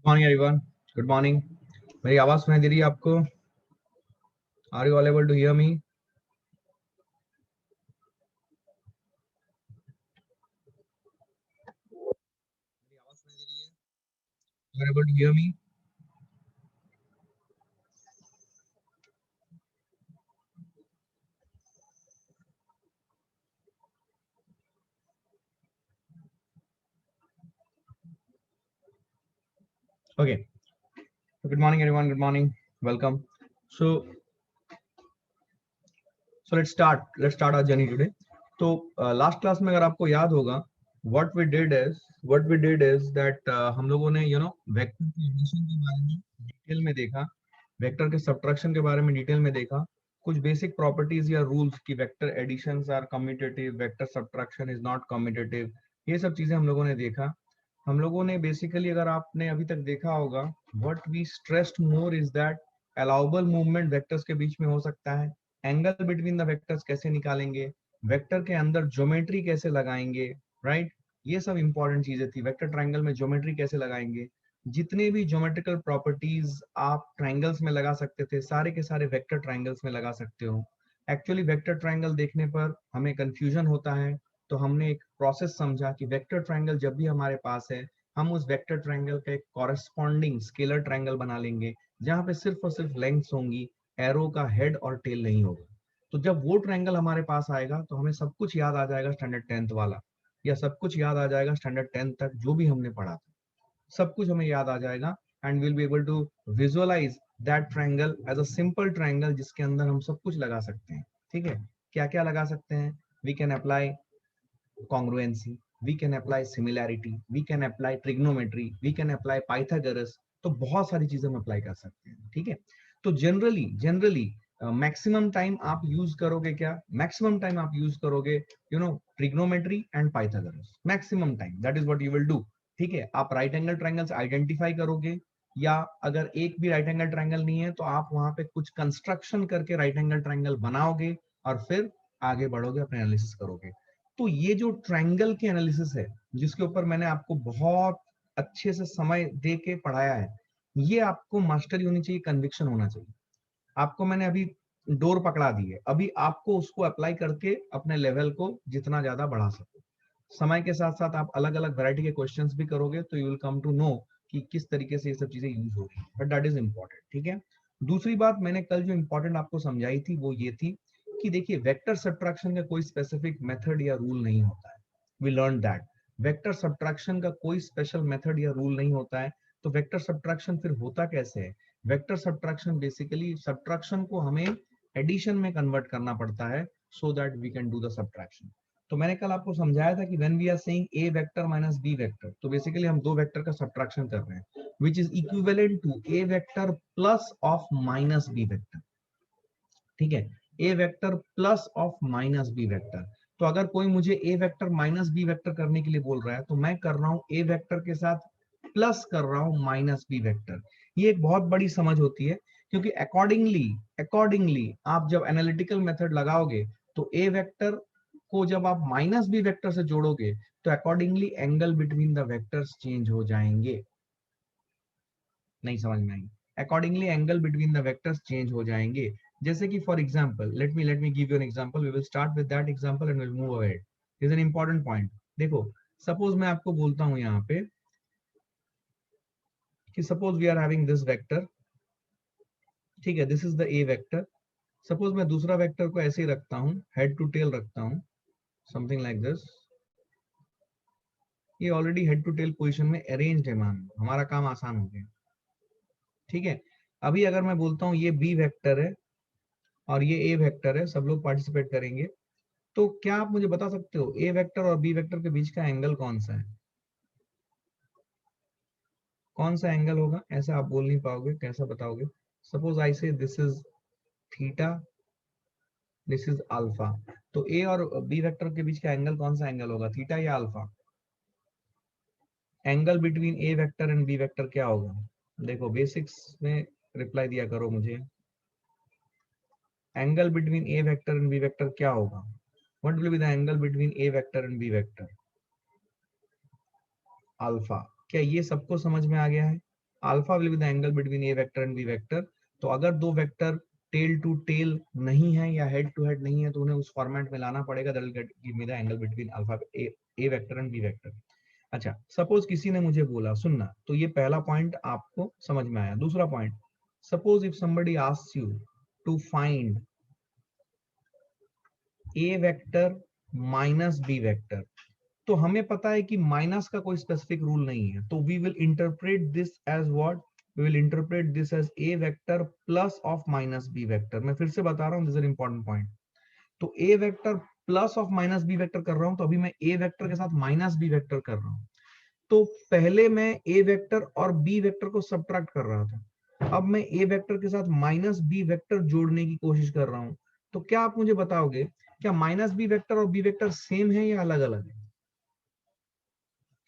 Morning everyone, good morning. मेरी आवाज सुनाई दे रही है आपको? Are you all able to hear me? मेरी आवाज सुनाई दे रही है? You are able to hear me? Okay, good morning everyone, good morning, welcome. So let's start our journey today. तो लास्ट क्लास में अगर आपको याद होगा, what we did is that हम लोगों ने वेक्टर के एडिशन के बारे में डिटेल में देखा, वेक्टर के सब्ट्रैक्शन के बारे में डिटेल में देखा, कुछ बेसिक प्रॉपर्टीज या रूल्स की vector additions are commutative, vector subtraction is not commutative, ये सब चीजें हम लोगों ने देखा। हम लोगों ने बेसिकली, अगर आपने अभी तक देखा होगा, what we stressed more is that allowable movement vectors के बीच में हो सकता है, एंगल बिटवीन द वेक्टर्स कैसे निकालेंगे, वेक्टर के अंदर ज्योमेट्री कैसे लगाएंगे, राइट? ये सब इंपॉर्टेंट चीजें थी। वेक्टर ट्रायंगल में ज्योमेट्री कैसे लगाएंगे, जितने भी ज्योमेट्रिकल प्रॉपर्टीज आप ट्रायंगल्स में लगा सकते थे, सारे के सारे वेक्टर ट्रायंगल्स में लगा सकते हो। एक्चुअली वेक्टर ट्रायंगल देखने पर हमें कंफ्यूजन होता है, तो हमने एक प्रोसेस समझा कि वेक्टर ट्रायंगल जब भी हमारे पास है, हम उस वेक्टर ट्रायंगल का एक कॉरेस्पॉन्डिंग स्केलर ट्रायंगल बना लेंगे, जहां पे सिर्फ और सिर्फ लेंथ्स होंगी, एरो का हेड और टेल नहीं होगा। तो जब वो ट्रायंगल हमारे पास आएगा, तो हमें सब कुछ याद आ जाएगा स्टैंडर्ड 10th वाला, या सब कुछ याद आ जाएगा स्टैंडर्ड 10th तक जो भी हमने पढ़ा था, सब कुछ हमें याद आ जाएगा। And will be able to visualise that triangle as a simple triangle, जिसके अंदर हम सब कुछ लगा सकते हैं। ठीक है, क्या क्या लगा सकते हैं? We can apply congruency, we can apply similarity, we can apply trigonometry, we can apply Pythagoras। तो बहुत सारी चीजें हम अप्लाई कर सकते हैं। ठीक है, तो जनरली मैक्सिमम टाइम आप यूज करोगे क्या? मैक्सिमम टाइम आप यूज करोगे trigonometry and Pythagoras, maximum time that is what you will do. ठीक है, आप राइट एंगल ट्रायंगल्स आइडेंटिफाई करोगे, या अगर एक भी राइट एंगल ट्रायंगल नहीं है, तो आप वहां पे कुछ कंस्ट्रक्शन करके राइट एंगल ट्रायंगल बनाओगे, और फिर आगे बढ़ोगे, अपने एनालिसिस करोगे। तो ये जो ट्रायंगल की एनालिसिस है, जिसके ऊपर मैंने आपको बहुत अच्छे से समय दे के पढ़ाया है, ये आपको मास्टरी होनी चाहिए, कन्विक्शन होना चाहिए। आपको मैंने अभी डोर पकड़ा दी है, अभी आपको उसको अप्लाई करके अपने लेवल को जितना ज्यादा बढ़ा सको। समय के साथ साथ आप अलग अलग वैरायटी के क्वेश्चंस भी करोगे, तो you will come to know कि किस तरीके से ये सब चीजें यूज हो रही है, बट दैट इज इंपॉर्टेंट। ठीक है, दूसरी बात मैंने कल जो इंपॉर्टेंट आपको समझाई थी, वो ये थी कि देखिए, वेक्टर सब्ट्रैक्शन का कोई स्पेसिफिक मेथड या रूल नहीं होता है। We learn that vector subtraction का कोई स्पेशल मेथड या रूल नहीं होता है। तो वेक्टर सब्ट्रैक्शन फिर होता कैसे है? वेक्टर सब्ट्रैक्शन बेसिकली, सब्ट्रैक्शन को हमें एडिशन में कन्वर्ट करना पड़ता है, so that we can do the subtraction. तो मैंने कल आपको समझाया था कि when we are saying A vector minus B vector, तो बेसिकली हम दो वेक्टर का सब्ट्रैक्शन कर रहे हैं, which is equivalent to A vector plus of minus B vector. ठीक है, A vector plus of minus B vector. तो अगर कोई मुझे A vector minus B vector करने के लिए बोल रहा है, तो मैं कर रहा हूं ए वेक्टर के साथ प्लस कर रहा हूं माइनस बी वेक्टर। ये एक बहुत बड़ी समझ होती है, क्योंकि अकॉर्डिंगली आप जब एनालिटिकल मेथड लगाओगे, तो ए वेक्टर को जब आप माइनस बी वेक्टर से जोड़ोगे, तो accordingly angle between the vectors change हो जाएंगे। नहीं समझ में आई? Accordingly angle between the vectors change हो जाएंगे। जैसे कि for example, let me give you an example, we will start with that example and will move ahead. Is an important point. देखो, सपोज मैं आपको बोलता हूं यहाँ पे कि suppose we are having this vector. ठीक है, this is the A vector. Suppose मैं दूसरा वेक्टर को ऐसे ही रखता हूँ, हेड टू टेल रखता हूँ, समथिंग लाइक दिस। ये already head to tail position में अरेंज्ड है, मान हमारा काम आसान हो गया। ठीक है, अभी अगर मैं बोलता हूँ ये बी वेक्टर है और ये ए वेक्टर है, सब लोग पार्टिसिपेट करेंगे, तो क्या आप मुझे बता सकते हो ए वेक्टर और बी वेक्टर के बीच का एंगल कौन सा है? कौन सा एंगल होगा? ऐसा आप बोल नहीं पाओगे, कैसा बताओगे? Suppose I say this is theta, this is alpha, तो ए और बी वेक्टर के बीच का एंगल कौन सा एंगल होगा, थीटा या alpha? Angle between A vector and B vector क्या होगा? देखो, बेसिक्स में रिप्लाई दिया करो मुझे। Angle between A vector and B vector क्या होगा? What will be the angle between A vector and B vector? Alpha. क्या ये सबको समझ में आ गया है? Alpha will be the angle between A vector and B vector. तो अगर दो वेक्टर टेल टू टेल नहीं है या हेड टू हेड नहीं है तो उन्हें उस फॉर्मेट में लाना पड़ेगा, that will give me the angle between alpha A vector and B vector. अच्छा, सपोज किसी ने मुझे बोला, सुनना, तो ये पहला पॉइंट आपको समझ में आया। दूसरा point, suppose if somebody asks you to find a vector minus B vector, तो हमें पता है कि माइनस का कोई स्पेसिफिक रूल नहीं है, तो we will interpret this as what, we will interpret this as A vector plus of minus B vector. मैं फिर से बता रहा हूं, this is an important point. तो A vector plus of minus B vector कर रहा हूं, तो अभी मैं ए वेक्टर के साथ माइनस बी वेक्टर कर रहा हूं। तो पहले मैं ए वेक्टर और बी वेक्टर को सब्ट्रैक्ट कर रहा था, अब मैं ए वेक्टर के साथ माइनस बी वेक्टर जोड़ने की कोशिश कर रहा हूं। तो क्या आप मुझे बताओगे, क्या माइनस बी वेक्टर और बी वेक्टर सेम है या अलग अलग है?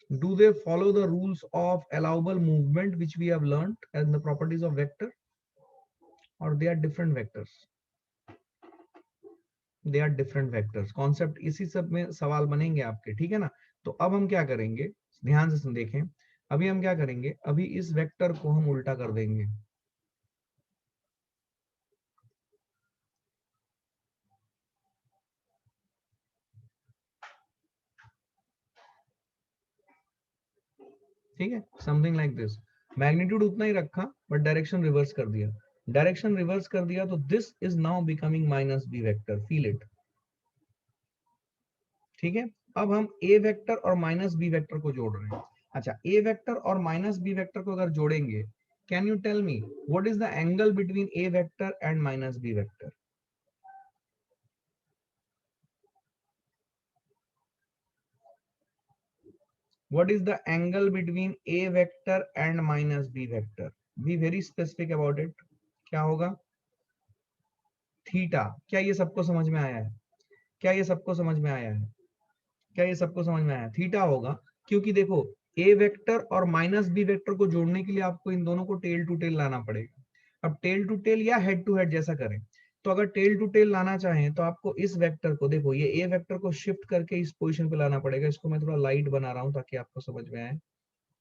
Do they follow the rules of allowable movement which we have learned as the properties of vector, or they are different vectors? They are different vectors। Concept इसी सब में सवाल बनेंगे आपके, ठीक है ना। तो अब हम क्या करेंगे, ध्यान से देखें। अभी हम क्या करेंगे, अभी इस वेक्टर को हम उल्टा कर देंगे। ठीक है, समथिंग लाइक दिस। मैग्नीट्यूड उतना ही रखा बट डायरेक्शन रिवर्स कर दिया। डायरेक्शन रिवर्स कर दिया तो this is now becoming minus B vector, feel it. ठीक है, अब हम ए वेक्टर और माइनस बी वेक्टर को जोड़ रहे हैं। अच्छा, ए वेक्टर और माइनस बी वेक्टर को अगर जोड़ेंगे, can you tell me what is the angle between A vector and minus B vector? What is the angle between a vector and minus b vector? Be very specific about it. क्या होगा? Theta. क्या ये सबको समझ में आया है? क्या ये सबको समझ में आया है? क्या ये सबको समझ में आया? थीटा होगा, क्योंकि देखो ए वेक्टर और माइनस बी वेक्टर को जोड़ने के लिए आपको इन दोनों को टेल टू टेल लाना पड़ेगा। अब टेल टू टेल या हेड टू हेड जैसा करें, तो अगर टेल टू टेल लाना चाहें तो आपको इस वेक्टर को, देखो ये ए वेक्टर को शिफ्ट करके इस पोजीशन पे लाना पड़ेगा। इसको मैं थोड़ा लाइट बना रहा हूं ताकि आपको समझ में आए।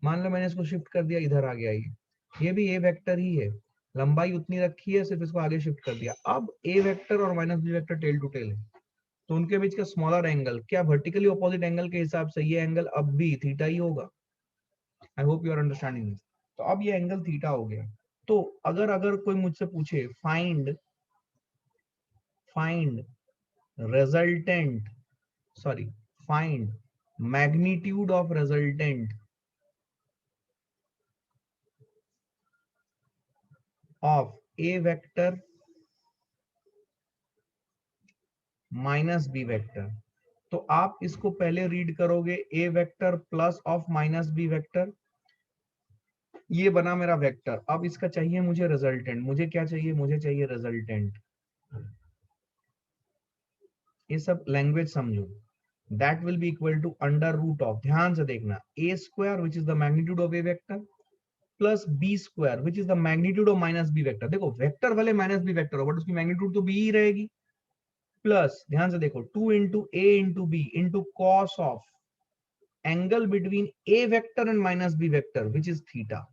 मान लो मैंने इसको शिफ्ट कर दिया, इधर आ गया, ये भी ए वेक्टर ही है, लंबाई उतनी रखी है, सिर्फ इसको आगे शिफ्ट कर दिया। अब ए वेक्टर और minus B vector tail to tail है, तो उनके बीच का स्मॉलर एंगल क्या वर्टिकली ऑपोजिट एंगल के हिसाब से ये एंगल अब भी थीटा ही होगा। I hope you are understanding this. तो अब ये एंगल थीटा हो गया। तो अगर अगर कोई मुझसे पूछे find find resultant, sorry, find magnitude of resultant of A vector minus B vector, तो आप इसको पहले रीड करोगे, A vector plus of minus B vector, ये बना मेरा वेक्टर। अब इसका चाहिए मुझे रिजल्टेंट। मुझे क्या चाहिए? मुझे चाहिए रिजल्टेंट। ये सब लैंग्वेज समझो। That will be equal to under root of, ध्यान से देखना, A square which is the magnitude of A vector plus B square which is the magnitude of minus B vector. देखो वेक्टर भले minus B vector हो but उसकी magnitude तो B ही रहेगी। प्लस ध्यान से देखो, 2 into A into B into cos of angle between A vector and minus B vector which is theta.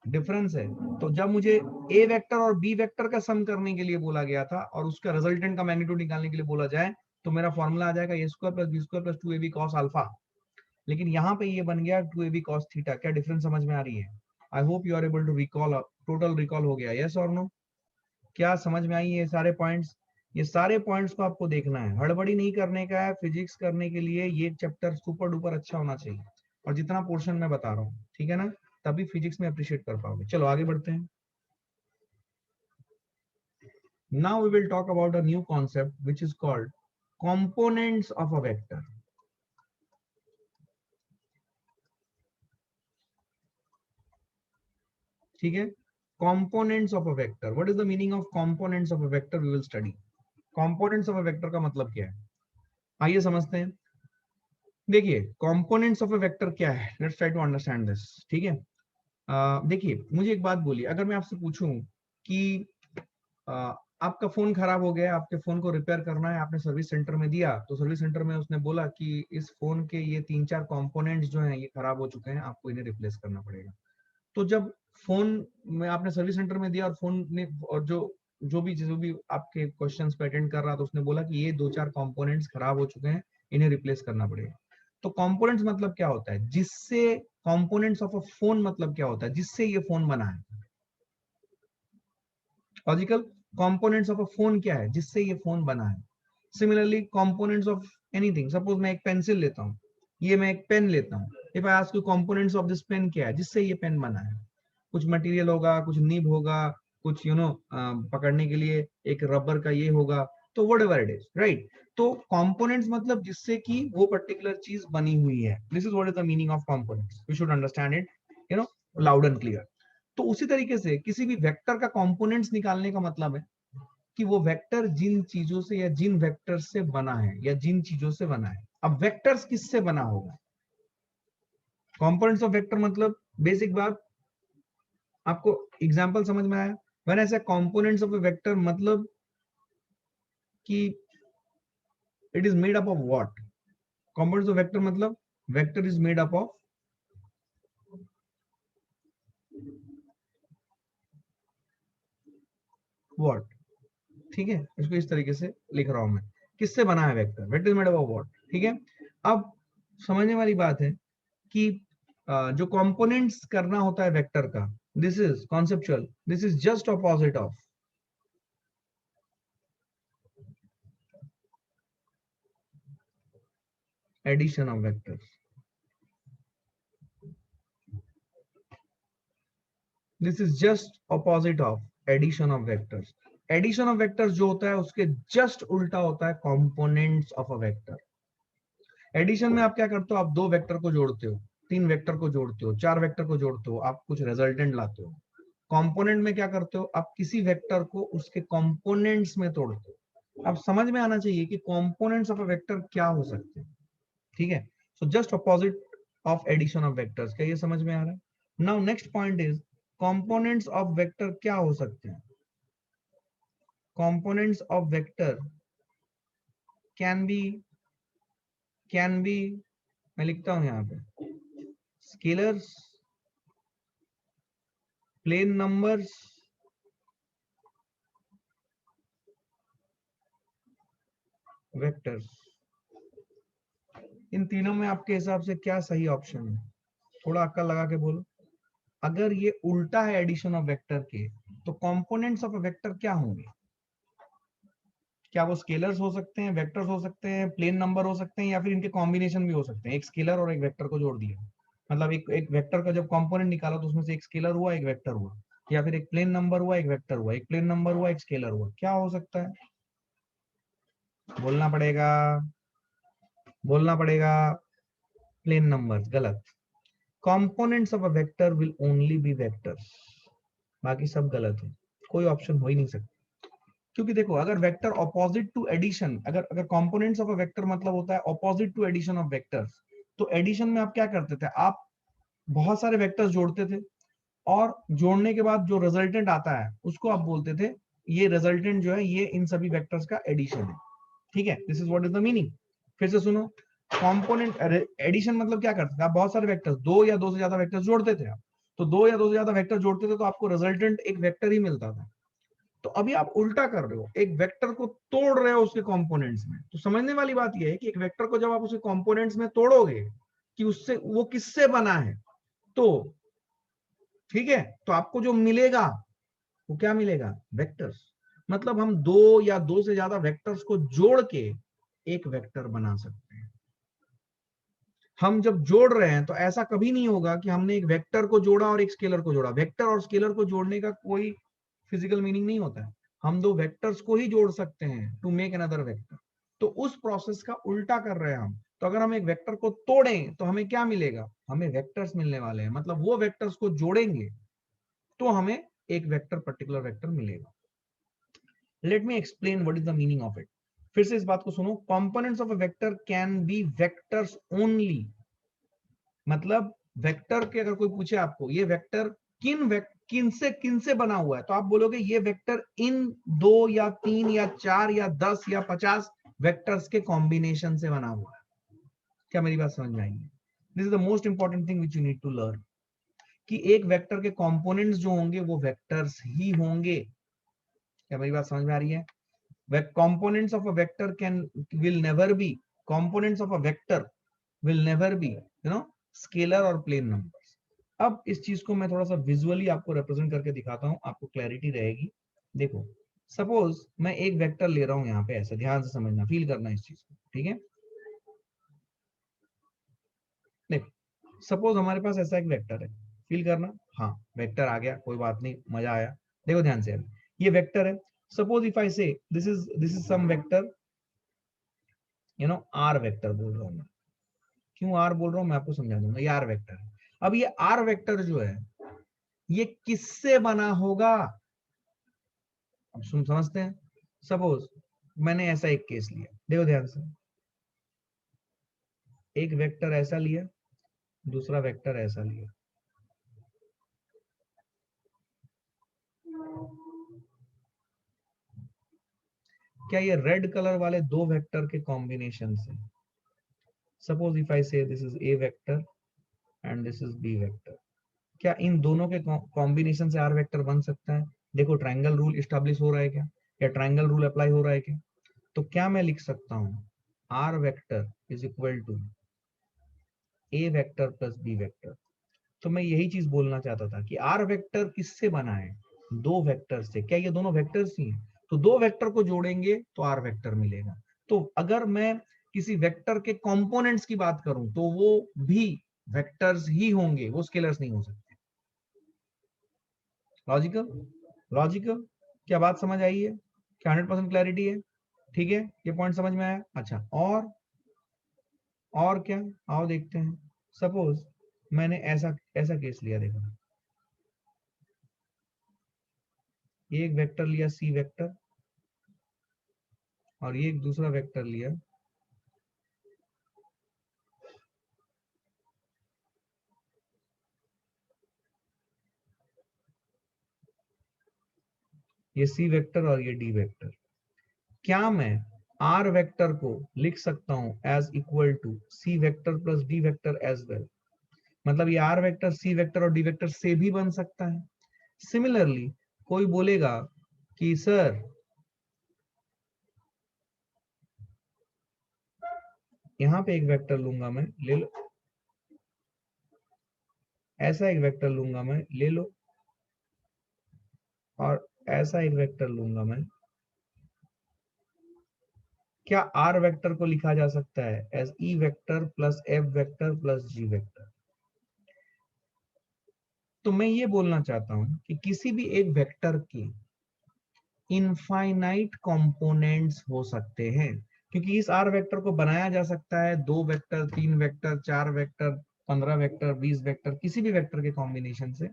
Difference है। तो जब मुझे ए वेक्टर और बी वेक्टर का सम करने के लिए बोला गया था और उसका रिजल्टेंट का मैग्नीट्यूड निकालने के लिए बोला जाए, तो मेरा फॉर्मूला आ जाएगा A square plus B square plus 2ab cos alpha. लेकिन यहाँ पे ये बन गया 2ab cos थीटा। क्या डिफरेंस समझ में आ रही है? I hope you are able to recall, total recall हो गया, यस और नो? क्या समझ में आई ये सारे पॉइंट्स? ये सारे पॉइंट्स को आपको देखना है, हड़बड़ी नहीं करने का है। फिजिक्स करने के लिए ये चैप्टर सुपर डुपर अच्छा होना चाहिए, और जितना पोर्शन मैं बता रहा हूँ, ठीक है ना, तभी फिजिक्स में अप्रिशिएट कर पाओगे। चलो आगे बढ़ते हैं। Now we will talk about a new concept which is called components of a vector. ठीक है, components of a vector. What is the meaning of components of a vector? We will study. Components of a vector का मतलब क्या है, आइए समझते हैं। देखिए components of a vector क्या है, let's try to understand this। ठीक है, देखिए मुझे एक बात बोलिए, अगर मैं आपसे पूछूं कि आपका फोन खराब हो गया, आपके फोन को रिपेयर करना है, आपने सर्विस सेंटर में दिया, तो सर्विस सेंटर में उसने बोला कि इस फोन के ये 3-4 कंपोनेंट्स जो हैं ये खराब हो चुके हैं, आपको इन्हें रिप्लेस करना पड़ेगा। तो जब फोन में आपने सर्विस सेंटर में दिया और फोन ने और जो भी आपके क्वेश्चंस पे अटेंड कर रहा था, उसने बोला कि ये 2-4 कंपोनेंट्स खराब हो चुके हैं, इन्हें रिप्लेस करना पड़ेगा। तो कंपोनेंट्स मतलब क्या होता है, जिससे कंपोनेंट्स ऑफ अ फोन मतलब क्या होता है, जिससे ये फोन बना है। Logical, components of a phone क्या है, जिससे ये फोन बना है। Similarly components of anything, suppose मैं एक पेंसिल लेता हूँ, ये मैं एक पेन लेता हूँ, if I ask you components of this pen क्या है, जिससे ये पेन बना है। कुछ मटेरियल होगा, कुछ निब होगा, कुछ पकड़ने के लिए एक रबर का ये होगा, तो व्हाटएवर इट इज, राइट। तो कंपोनेंट्स मतलब जिससे कि वो पर्टिकुलर चीज बनी हुई है। This is what is the meaning of components, we should understand it loud and clear. तो उसी तरीके से किसी भी वेक्टर का कंपोनेंट्स निकालने का मतलब है कि वो वेक्टर जिन चीजों से या जिन वेक्टर से बना है या जिन चीजों से बना है। अब वेक्टर्स किससे बना होगा, कंपोनेंट्स ऑफ वेक्टर मतलब बेसिक बात, आपको एग्जांपल समझ में आया। व्हेन आई से कंपोनेंट्स ऑफ अ वेक्टर मतलब कि it is made up of what, components of vector मतलब vector is made up of what. ठीक है, इसको इस तरीके से लिख रहा हूं मैं, किससे बना है vector, vector is made up of what. ठीक है, अब समझने वाली बात है कि जो कंपोनेंट्स करना होता है वेक्टर का, this is conceptual, this is just opposite of addition of vectors. This is just opposite of addition of vectors. Addition of vectors जो होता है उसके जस्ट उल्टा होता है components of a vector. Addition में आप क्या करते हो, आप 2 वेक्टर को जोड़ते हो, 3 वेक्टर को जोड़ते हो, 4 वेक्टर को जोड़ते हो, आप कुछ रिजल्टेंट लाते हो। कंपोनेंट में क्या करते हो, आप किसी वेक्टर को उसके कंपोनेंट्स में तोड़ते हो। अब समझ में आना चाहिए कि कंपोनेंट्स ऑफ अ वेक्टर क्या हो सकते हैं। ठीक है, so just opposite of addition of vectors, क्या ये समझ में आ रहा है। Now next point is components of vector क्या हो सकते हैं। Components of vector can be मैं लिखता हूं यहां पे, स्केलर्स, प्लेन नंबर्स, वेक्टर्स। इन तीनों में आपके हिसाब से क्या सही ऑप्शन है, थोड़ा अक्ल लगा के बोलो। अगर ये उल्टा है एडिशन ऑफ वेक्टर के, तो कंपोनेंट्स ऑफ अ वेक्टर क्या होंगे। क्या वो स्केलर्स हो सकते हैं, वेक्टर्स हो सकते हैं, प्लेन नंबर हो सकते हैं, या फिर इनके कॉम्बिनेशन भी हो सकते हैं। एक स्केलर और एक वेक्टर को जोड़ दिया, मतलब एक वेक्टर का जब कंपोनेंट निकाला तो उसमें से एक स्केलर हुआ, एक वेक्टर हुआ, या फिर एक प्लेन नंबर हुआ, एक वेक्टर हुआ, एक प्लेन नंबर हुआ, एक स्केलर हुआ। क्या हो सकता है, बोलना पड़ेगा, बोलना पड़ेगा। प्लेन नंबर्स गलत। Components of a vector will only be vectors, बाकी सब गलत है, कोई ऑप्शन हो ही नहीं सकता। क्योंकि देखो, अगर वेक्टर ऑपोजिट टू एडिशन, अगर अगर कंपोनेंट्स ऑफ अ वेक्टर मतलब होता है opposite to addition of vectors, तो एडिशन में आप क्या करते थे, आप बहुत सारे वेक्टर्स जोड़ते थे, और जोड़ने के बाद जो रिजल्टेंट आता है उसको आप बोलते थे ये रिजल्टेंट जो है ये इन सभी वेक्टर्स का एडिशन है। ठीक है, this is what is the meaning. फिर से सुनो, कंपोनेंट एडिशन मतलब क्या करते थे, आप बहुत सारे वेक्टर्स, 2 या 2 से ज्यादा वेक्टर्स जोड़ते थे आप, तो 2 या 2 से ज्यादा वेक्टर जोड़ते थे तो आपको रिजल्टेंट एक वेक्टर ही मिलता था। तो अभी आप उल्टा कर रहे हो, एक वेक्टर को तोड़ रहे हो उसके कंपोनेंट्स में। तो समझने वाली बात यह है कि एक वेक्टर को जब आप उसके कंपोनेंट्स में तोड़ोगे कि उससे वो किससे बना है, तो ठीक है, तो आपको जो मिलेगा वो क्या मिलेगा, वेक्टर्स। मतलब हम 2 या 2 से ज्यादा वेक्टर्स को जोड़ के एक वेक्टर बना सकते हैं। हम जब जोड़ रहे हैं तो ऐसा कभी नहीं होगा कि हमने एक वेक्टर को जोड़ा और एक स्केलर को जोड़ा। वेक्टर और स्केलर को जोड़ने का कोई फिजिकल मीनिंग नहीं होता है। हम 2 वेक्टर्स को ही जोड़ सकते हैं टू मेक अनदर वेक्टर। तो उस प्रोसेस का उल्टा कर रहे हैं हम। तो अगर हम एक वेक्टर को तोड़ें तो हमें क्या मिलेगा, हमें वेक्टर्स मिलने वाले हैं। मतलब वो वेक्टर्स को जोड़ेंगे तो हमें एक वेक्टर, पर्टिकुलर वेक्टर मिलेगा। Let me explain what is the meaning of it. फिर से इस बात को सुनो, components of a vector can B vectors only. मतलब वेक्टर के, अगर कोई पूछे आपको ये वेक्टर किनसे बना हुआ है, तो आप बोलोगे ये वेक्टर इन 2 या 3 या 4 या 10 या 50 वेक्टर्स के कॉम्बिनेशन से बना हुआ है। क्या मेरी बात समझ में आई है? This is the most important thing which you need to learn, कि एक वेक्टर के कंपोनेंट्स जो होंगे वो वेक्टर्स ही होंगे। क्या मेरी बात समझ में आ रही है? Components of a vector will never be, components of a vector will never be, scalar और plane numbers. अब इस चीज को मैं थोड़ा सा विजुअली आपको रिप्रेजेंट करके दिखाता हूं, आपको क्लैरिटी रहेगी। देखो, सपोज मैं एक वेक्टर ले रहा हूं यहाँ पे, ऐसे ध्यान से समझना, फील करना इस चीज को, ठीक है? देखो, सपोज हमारे पास ऐसा एक वेक्टर है, फील करना। हाँ, वेक्टर आ गया, कोई बात नहीं, मजा आया। देखो ध्यान से, ये वेक्टर है। Suppose if I say this is some vector, R vector बोल रहा हूं मैं। क्यों आर बोल रहा हूं मैं आपको समझा दूंगा। ये आर वेक्टर है। अब ये आर वेक्टर जो है, ये किससे बना होगा? अब समझते हैं। सपोज मैंने ऐसा एक केस लिया, देखो ध्यान से, एक वेक्टर ऐसा लिया, दूसरा वेक्टर ऐसा लिया। क्या ये रेड कलर वाले दो वेक्टर के कॉम्बिनेशन से, suppose if I say this is A vector and this is B vector, क्या इन दोनों के कॉम्बिनेशन से आर वेक्टर बन सकता है? देखो, ट्रायंगल रूल इस्टेब्लिश हो रहा है क्या, या ट्रायंगल रूल अप्लाई हो रहा है क्या? तो क्या मैं लिख सकता हूं, R vector is equal to A vector plus B vector. तो मैं यही चीज बोलना चाहता था कि आर वेक्टर किससे बना है? दो वेक्टर से। क्या ये दोनों वेक्टर्स ही हैं? तो दो वेक्टर को जोड़ेंगे तो आर वेक्टर मिलेगा। तो अगर मैं किसी वेक्टर के कंपोनेंट्स की बात करूं तो वो भी वेक्टर्स ही होंगे, वो स्केलर्स नहीं हो सकते। लॉजिकल? लॉजिकल? क्या बात समझ आई है? क्या 100% क्लैरिटी है? ठीक है, ये पॉइंट समझ में आया? अच्छा, और क्या, आओ देखते हैं। सपोज मैंने ऐसा ऐसा केस लिया, देखो, एक वेक्टर लिया सी वेक्टर, और ये एक दूसरा वेक्टर लिया, ये सी वेक्टर और ये डी वेक्टर। क्या मैं आर वेक्टर को लिख सकता हूं as equal to C vector plus D vector as well? मतलब ये आर वेक्टर सी वेक्टर और डी वेक्टर से भी बन सकता है। सिमिलरली कोई बोलेगा कि सर, यहां पे एक वेक्टर लूंगा मैं, ले लो, ऐसा एक वेक्टर लूंगा मैं, ले लो, और ऐसा एक वेक्टर लूंगा मैं। क्या आर वेक्टर को लिखा जा सकता है as E vector plus F vector plus G vector? तो मैं ये बोलना चाहता हूं कि किसी भी एक वेक्टर के इनफाइनाइट कंपोनेंट्स हो सकते हैं, क्योंकि इस आर वेक्टर को बनाया जा सकता है 2 vector, 3 vector, 4 vector, 15 vector, 20 vector, किसी भी वेक्टर के कॉम्बिनेशन से।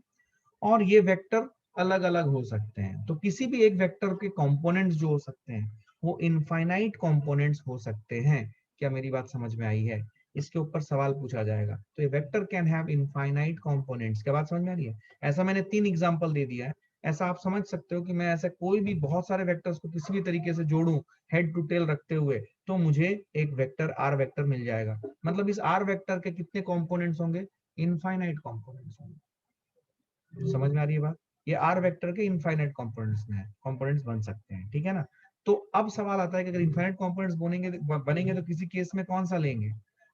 और ये वेक्टर अलग अलग हो सकते हैं। तो किसी भी एक वेक्टर के कंपोनेंट्स जो हो सकते हैं वो इनफाइनाइट कंपोनेंट्स हो सकते हैं। क्या मेरी बात समझ में आई है? इसके ऊपर सवाल पूछा जाएगा। तो ये vector can have infinite components. क्या बात समझ में आ रही है? ऐसा मैंने 3 एग्जांपल दे दिया है। ऐसा आप समझ सकते हो कि मैं ऐसा कोई भी बहुत सारे वेक्टर्स को किसी भी तरीके से जोड़ूं, हेड टू टेल रखते हुए, तो मुझे एक वेक्टर आर वेक्टर मिल जाएगा। मतलब इस आर वेक्टर के कितने कंपोनेंट्स होंगे? इनफाइनाइट कंपोनेंट्स होंगे। समझ में आ रही है बात? ये आर वेक्टर के इनफाइनाइट कंपोनेंट्स में है, कंपोनेंट्स बन सकते हैं, ठीक है ना? तो अब सवाल आता है कि अगर इनफाइनाइट कंपोनेंट्स बनेंगे तो किसी केस में कौन सा लेंगे?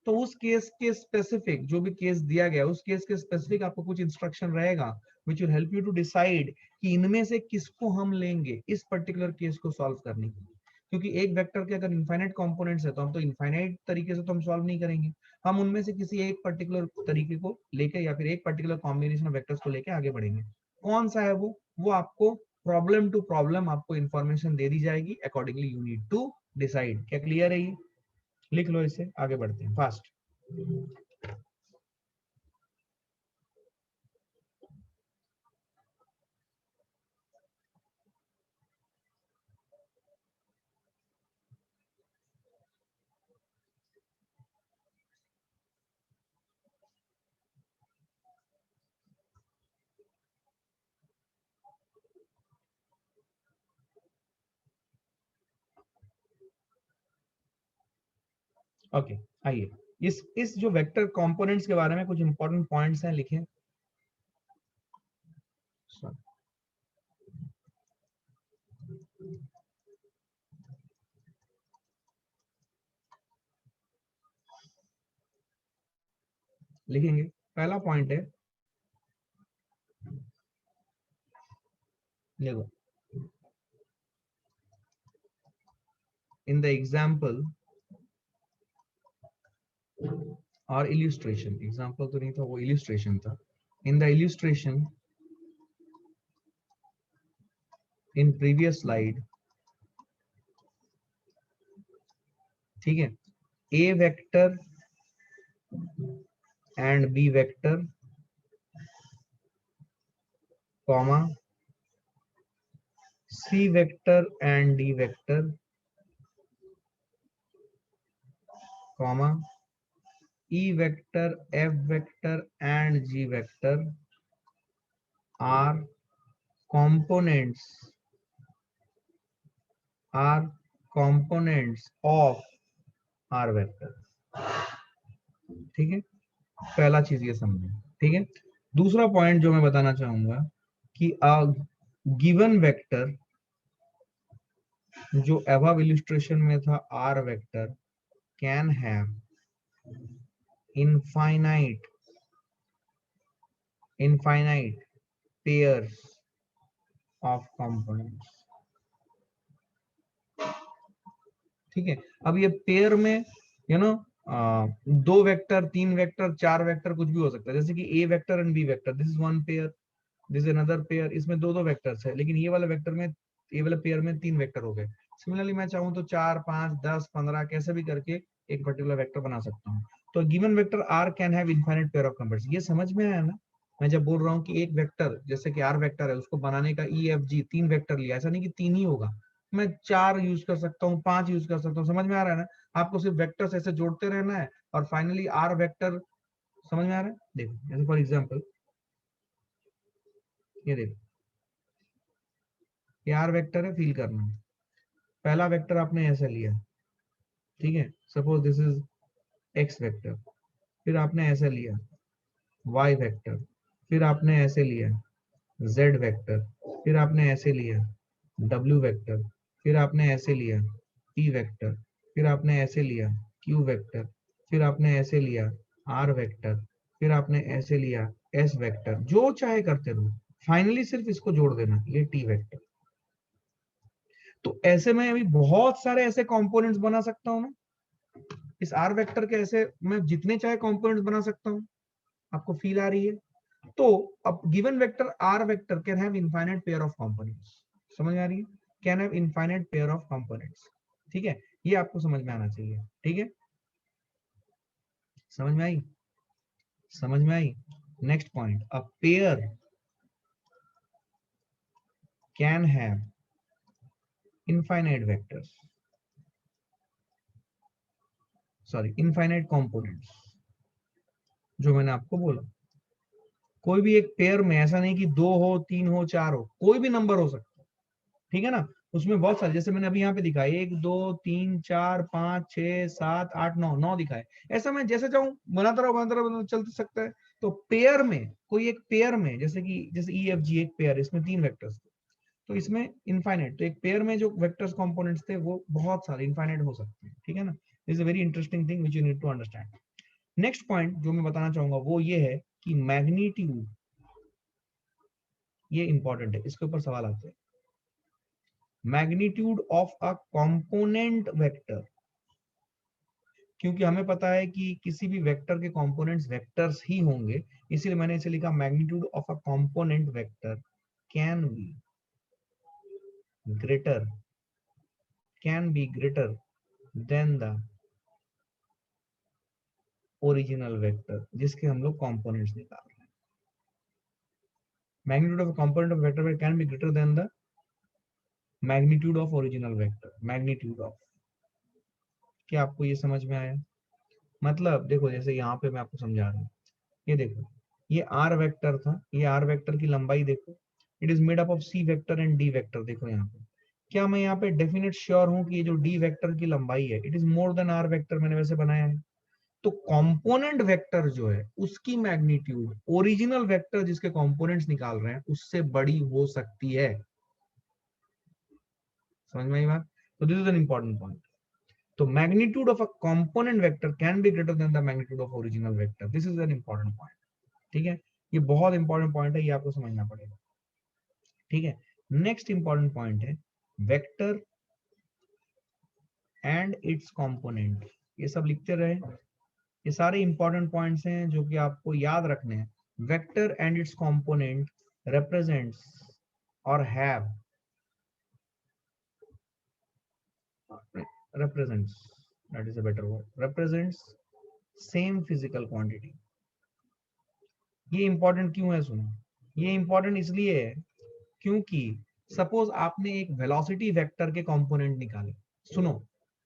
तो उस केस के स्पेसिफिक, जो भी केस दिया गया उस केस के स्पेसिफिक आपको कुछ इंस्ट्रक्शन रहेगा which will help you to decide कि इनमें से किसको हम लेंगे इस पर्टिकुलर केस को सॉल्व करने के लिए। क्योंकि एक वेक्टर के अगर इनफाइनाइट कंपोनेंट्स है तो हम तो इनफाइनाइट तरीके से तो हम सॉल्व नहीं करेंगे। हम उनमें से किसी एक पर्टिकुलर तरीके को लेके या फिर एक पर्टिकुलर कॉम्बिनेशन ऑफ वेक्टर्स को लेके आगे बढ़ेंगे। कौन सा है वो आपको प्रॉब्लम टू प्रॉब्लम आपको इंफॉर्मेशन दे दी जाएगी। Accordingly you need to decide. क्या क्लियर है? ये लिख लो, इसे आगे बढ़ते हैं फास्ट। ओके, आइए इस जो वेक्टर कंपोनेंट्स के बारे में कुछ इंपॉर्टेंट पॉइंट्स हैं, लिखें। लिखेंगे। पहला पॉइंट है, देखो, इन द एग्जाम्पल और इल्यूस्ट्रेशन, एग्जाम्पल तो नहीं था, वो इल्यूस्ट्रेशन था। In the illustration in previous slide, ठीक है, A vector and B vector comma C vector and D vector comma E vector, F vector and G vector are components of R vector। ठीक है, पहला चीज ये समझे। ठीक है, दूसरा पॉइंट जो मैं बताना चाहूंगा कि गिवन वेक्टर जो अबव इलस्ट्रेशन में था R vector can have infinite pairs of components। ठीक है, अब ये पेयर में यू नो दो वेक्टर, तीन वेक्टर, चार वेक्टर, कुछ भी हो सकता है। जैसे कि A vector and B vector, this is one pair, this is another pair, इसमें दो दो वेक्टर्स है, लेकिन ये वाले वेक्टर में, ये वाले पेयर में तीन वेक्टर हो गए। सिमिलरली मैं चाहूँ तो 4, 5, 10, 15 कैसे भी करके एक पर्टिकुलर वेक्टर बना सकता हूँ। तो given vector R can have infinite pair of components. ये समझ में आया ना? मैं जब बोल रहा हूँ कि एक वेक्टर जैसे कि आर वेक्टर है, उसको बनाने का ई एफ जी तीन वेक्टर लिया, ऐसा नहीं कि तीन ही होगा, मैं चार यूज कर सकता हूँ, पांच यूज कर सकता हूँ। समझ में आ रहा है ना? आपको सिर्फ वेक्टर्स ऐसे जोड़ते रहना है और फाइनली आर वेक्टर, समझ में आ रहा है? देखो, जैसे फॉर एग्जाम्पल ये देखो, ये आर वेक्टर है, फील करना है। पहला वेक्टर आपने ऐसे लिया, ठीक है, suppose this is x vector, फिर आपने ऐसे लिया वाई वेक्टर, फिर आपने ऐसे लिया जेड वेक्टर, फिर आपने ऐसे लिया डब्ल्यू वेक्टर, फिर आपने ऐसे लिया पी वेक्टर, फिर आपने ऐसे लिया क्यू वेक्टर, फिर आपने ऐसे लिया आर वेक्टर, फिर आपने ऐसे लिया एस वेक्टर, जो चाहे करते रहो, फाइनली सिर्फ इसको जोड़ देना, ये टी वेक्टर। तो ऐसे में अभी बहुत सारे ऐसे कंपोनेंट्स बना सकता हूं मैं इस आर वेक्टर के, ऐसे मैं जितने चाहे कंपोनेंट्स बना सकता हूं। आपको फील आ रही है? तो अब given vector R vector can have infinite pair of components. समझ आ रही है? Can have infinite pair of components. ठीक है, ये आपको समझ में आना चाहिए। ठीक है, समझ में आई? समझ में आई? Next point, a pair can have infinite vectors, sorry infinite components. जो मैंने आपको बोला, कोई भी एक पेयर में, ऐसा नहीं कि दो हो, तीन हो, चार हो, कोई भी नंबर हो सकता है। ठीक है ना? उसमें बहुत सारे, जैसे मैंने अभी यहाँ पे दिखा, 1 2 3 4 5 6 7 8 9, 9 दिखाए। ऐसा मैं जैसे चाहूँ बनाता रहो, चल सकता है। तो पेयर में, कोई एक पेयर में, जैसे कि जैसे ई एफ जी एक पेयर, इसमें तीन वेक्टर्स थे, तो इसमें इनफाइनाइट, तो एक पेयर में जो वेक्टर्स कंपोनेंट्स थे वो बहुत सारे इनफाइनाइट हो सकते हैं। ठीक है ना? This is a very interesting thing which you need to understand. Next point जो मैं बताना चाहूंगा वो ये है कि मैग्नीट्यूड, ये इंपॉर्टेंट है, इसके ऊपर सवाल आते हैं। Magnitude of a component vector, क्योंकि हमें पता है कि किसी भी वेक्टर के कंपोनेंट्स वेक्टर्स ही होंगे, इसीलिए मैंने इसे लिखा magnitude of a component vector can be greater, can be greater than the original vector जिसके हम लोग कंपोनेंट्स निकाल रहे हैं। Magnitude of component of vector can be greater than the magnitude of original vector. Magnitude of, क्या आपको ये समझ में आया? मतलब देखो, जैसे यहाँ पे मैं आपको समझा रहा हूँ, ये देखो, ये आर वेक्टर था, ये आर वेक्टर की लंबाई देखो, it is made up of C vector and D vector. देखो यहाँ पे क्या मैं यहाँ पे डेफिनेट श्योर हूं कि ये जो डी वेक्टर की लंबाई है it is more than R vector, मैंने वैसे बनाया है। तो कंपोनेंट वेक्टर जो है उसकी मैग्नीट्यूड ओरिजिनल वेक्टर जिसके कंपोनेंट्स निकाल रहे हैं उससे बड़ी हो सकती है। समझ में आई बात? तो this is an important point. तो magnitude of a component vector can be greater than the magnitude of original vector, this is an important point. ठीक है, ये बहुत इंपॉर्टेंट पॉइंट है, ये आपको समझना पड़ेगा। ठीक है, नेक्स्ट इंपॉर्टेंट पॉइंट है वेक्टर एंड इट्स कंपोनेंट। ये सब लिखते रहे, ये सारे इंपॉर्टेंट पॉइंट्स हैं जो कि आपको याद रखने हैं। Vector and its component represents or have represents, that is a better word, represents same physical quantity। ये इंपॉर्टेंट क्यों है सुनो, ये इंपॉर्टेंट इसलिए है क्योंकि सपोज आपने एक वेलोसिटी वेक्टर के कंपोनेंट निकाले। सुनो,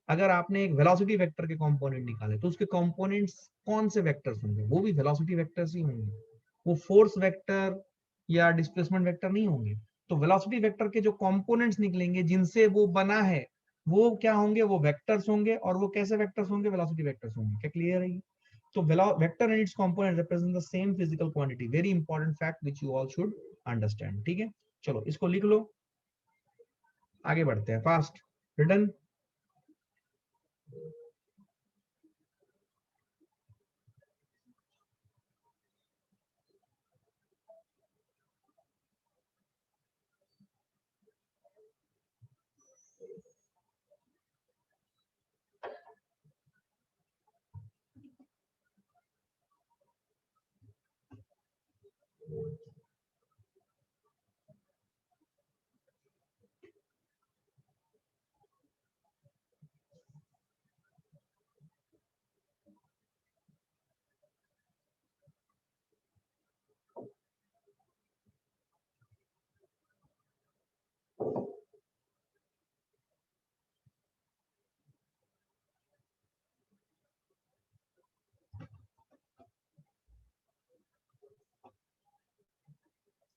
अगर आपने एक वेलोसिटी वेक्टर के कंपोनेंट निकाले तो उसके कंपोनेंट्स कौन से वेक्टर्स होंगे? वो भी वेलोसिटी वेक्टर्स ही होंगे, वो फोर्स वेक्टर या डिस्प्लेसमेंट वेक्टर नहीं होंगे। तो वेलोसिटी वेक्टर के जो कंपोनेंट्स निकलेंगे जिनसे वो बना है वो क्या होंगे? वो वेक्टर्स होंगे। और वो कैसे वेक्टर्स होंगे? वेलोसिटी वेक्टर्स होंगे। क्या क्लियर है? तो vector and its component represent the same physical quantity, very important fact which you all should understand. ठीक है, चलो इसको लिख लो, आगे बढ़ते हैं fast. Written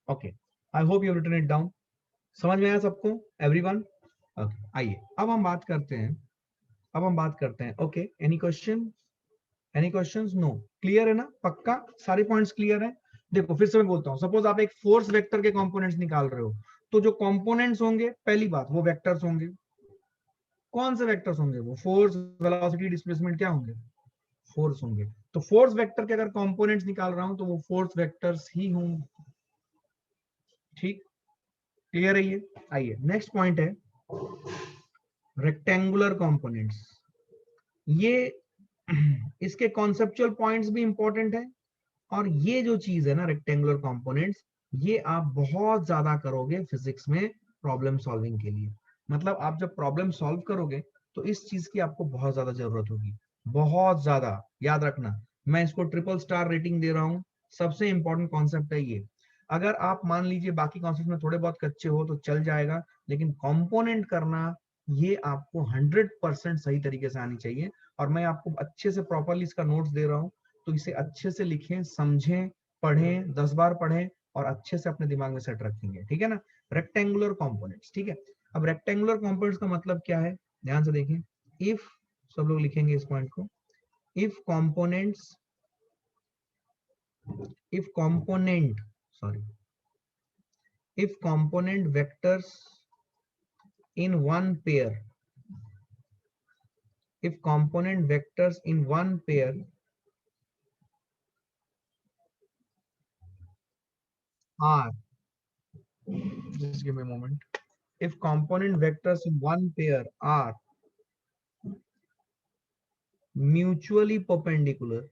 okay, I hope you written it down. समझ में आया सबको? एवरीवन? ओके, आइए अब हम बात करते हैं, okay, any question? Any questions? No, clear है ना? पक्का सारे पॉइंट्स क्लियर है? देखो फिर से मैं बोलता हूं, सपोज आप एक फोर्स वेक्टर के कंपोनेंट्स निकाल रहे हो तो जो कंपोनेंट्स होंगे पहली बात वो वेक्टर्स होंगे। कौन से वेक्टर्स होंगे? वो फोर्स, वेलोसिटी, डिस्प्लेसमेंट, क्या होंगे? फोर्स होंगे। तो फोर्स वेक्टर के अगर कंपोनेंट्स निकाल रहा हूं तो वो फोर्स वेक्टर्स ही होंगे। ठीक, क्लियर है ये? आइए नेक्स्ट पॉइंट है रेक्टेंगुलर कंपोनेंट्स। ये इसके कॉन्सेप्चुअल पॉइंट्स भी इंपॉर्टेंट है। और ये जो चीज है ना रेक्टेंगुलर कंपोनेंट्स, ये आप बहुत ज्यादा करोगे फिजिक्स में प्रॉब्लम सॉल्विंग के लिए। मतलब आप जब प्रॉब्लम सॉल्व करोगे तो इस चीज की आपको बहुत ज्यादा जरूरत होगी, बहुत ज्यादा। याद रखना, मैं इसको ट्रिपल स्टार रेटिंग दे रहा हूं। सबसे इंपॉर्टेंट कॉन्सेप्ट है ये। अगर आप मान लीजिए बाकी कॉन्सेप्ट में थोड़े बहुत कच्चे हो तो चल जाएगा, लेकिन कंपोनेंट करना ये आपको 100% सही तरीके से आनी चाहिए। और मैं आपको अच्छे से प्रॉपरली इसका नोट्स दे रहा हूँ, तो इसे अच्छे से लिखें, समझें, पढ़ें, 10 बार पढ़ें और अच्छे से अपने दिमाग में सेट रखेंगे। ठीक है ना? Rectangular components. ठीक है, अब रेक्टेंगुलर कंपोनेंट्स का मतलब क्या है, ध्यान से देखें। इफ, सब लोग लिखेंगे इस पॉइंट को, if components, if component, sorry, if component vectors in one pair, if component vectors in one pair are, just give me a moment, if component vectors in one pair are mutually perpendicular,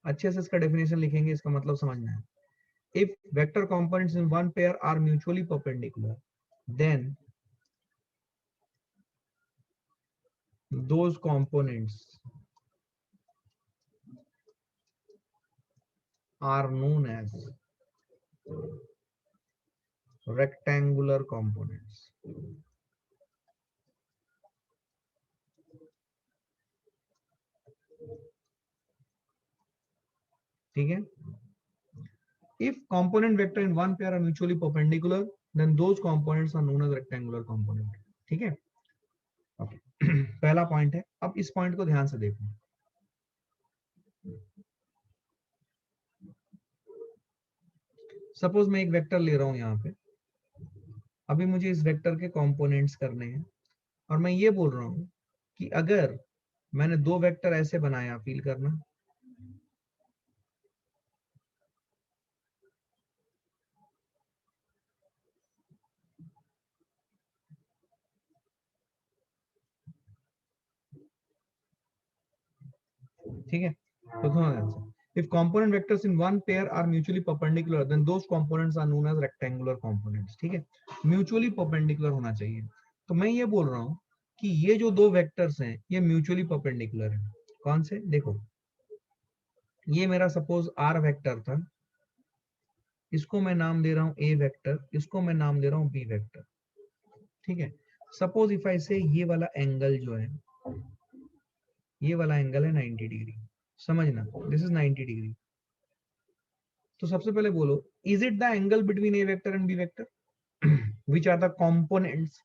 अच्छे से इसका definition लिखेंगे, इसका मतलब समझना है। if vector components in one pair are mutually perpendicular, then those components are known as rectangular components। ठीक है, if component vector in one pair are mutually perpendicular, then those components are known as rectangular component। ठीक है, okay. पहला point है। अब इस point को ध्यान से देखो। सपोज मैं एक वेक्टर ले रहा हूं यहाँ पे, अभी मुझे इस वेक्टर के कंपोनेंट्स करने हैं, और मैं ये बोल रहा हूं कि अगर मैंने दो वेक्टर ऐसे बनाया, फील करना, ठीक है, तो सुनो ध्यान से। If component vectors in one pair are mutually perpendicular, then those components are known as rectangular components. ठीक है, म्यूचुअली परपेंडिकुलर होना चाहिए। तो मैं ये बोल रहा हूँ कि ये जो दो वेक्टर्स हैं ये म्यूचुअली परपेंडिकुलर है। कौन से? देखो, ये मेरा सपोज आर वेक्टर था, इसको मैं नाम दे रहा हूँ ए वेक्टर, इसको मैं नाम दे रहा हूँ बी वेक्टर। ठीक है, सपोज इफ आई से ये वाला एंगल जो है, ये वाला एंगल है 90 डिग्री, समझना, दिस इज 90 डिग्री। तो सबसे पहले बोलो, is it the angle between A vector and B vector? Which are the components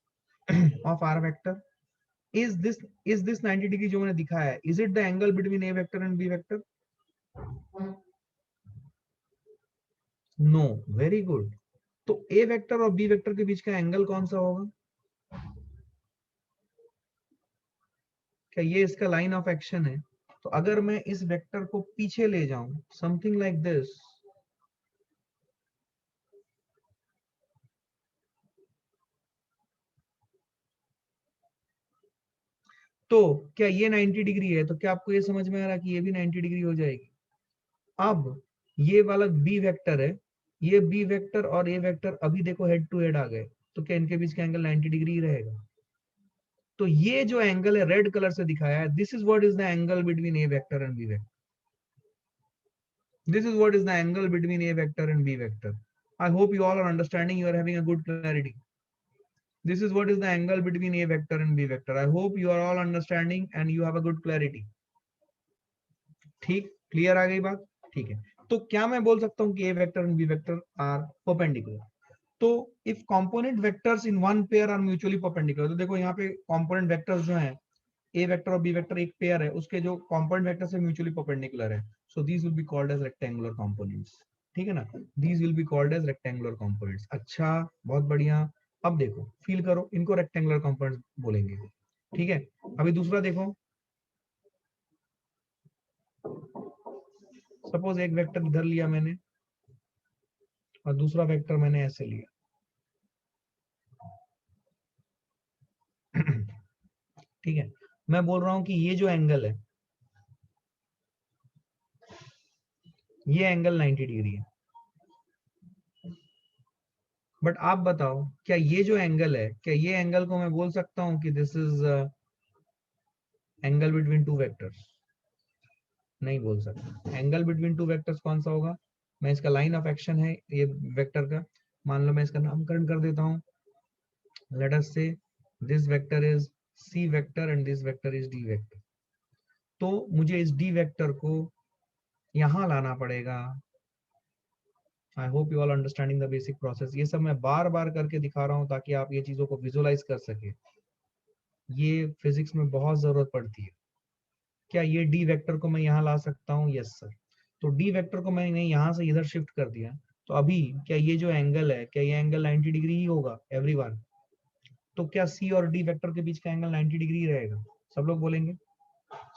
of R vector? Is this 90 degree जो मैंने दिखाया है, is it the angle between A vector and B vector? No, very good. तो A vector और B vector के बीच का angle कौन सा होगा? क्या ये इसका लाइन ऑफ एक्शन है? तो अगर मैं इस वेक्टर को पीछे ले जाऊं, समथिंग लाइक दिस, तो क्या ये 90 डिग्री है? तो क्या आपको ये समझ में आ रहा है कि ये भी 90 डिग्री हो जाएगी? अब ये वाला बी वेक्टर है, ये बी वेक्टर और ए वेक्टर अभी देखो हेड टू हेड आ गए, तो क्या इनके बीच का एंगल 90 डिग्री ही रहेगा? तो ये जो एंगल है रेड कलर से दिखाया है, this is what is the angle between A vector and B vector. This is what is the angle between a vector and b vector. I hope you all are understanding, you are having a good clarity. This is what is the angle between a vector and b vector. I hope you are all understanding and you have a good clarity. ठीक, clear आ गई बात? ठीक है, तो क्या मैं बोल सकता हूँ कि a vector and b vector are perpendicular? तो if component vectors in one pair are mutually perpendicular, तो देखो यहाँ पे component vectors जो हैं, ए वेक्टर और बी वेक्टर एक पेयर है, उसके जो कंपोनेंट वेक्टर से म्यूचुअली परपेंडिकुलर है, so these will be called as rectangular components. ठीक है ना, these will be called as rectangular components. अच्छा, बहुत बढ़िया। अब देखो, फील करो, इनको रेक्टेंगुलर कंपोनेंट्स बोलेंगे। ठीक है, अभी दूसरा देखो, सपोज एक वेक्टर इधर लिया मैंने और दूसरा वेक्टर मैंने ऐसे लिया। ठीक है, मैं बोल रहा हूं कि ये जो एंगल है, ये एंगल 90 डिग्री है। बट आप बताओ, क्या ये जो एंगल है, क्या ये एंगल को मैं बोल सकता हूं कि this is angle between two vectors? नहीं बोल सकता। एंगल बिटवीन टू वेक्टर्स कौन सा होगा? मैं इसका लाइन ऑफ एक्शन है ये वेक्टर का, मान लो मैं इसका नामकरण कर देता हूं, let us say this vector is C vector and this vector is D vector. तो मुझे इस डी वेक्टर को यहां लाना पड़ेगा। I hope you all understanding the basic process. ये सब मैं बार बार करके दिखा रहा हूं ताकि आप ये चीजों को विजुअलाइज कर सके। ये फिजिक्स में बहुत जरूरत पड़ती है। क्या ये डी वेक्टर को मैं यहाँ ला सकता हूँ? Yes sir. तो डी वेक्टर को मैंने यहाँ से इधर शिफ्ट कर दिया, तो अभी क्या ये जो एंगल है, क्या ये एंगल 90 डिग्री ही होगा एवरीवन? तो क्या सी और डी वेक्टर के बीच का एंगल 90 डिग्री ही रहेगा? सब लोग बोलेंगे,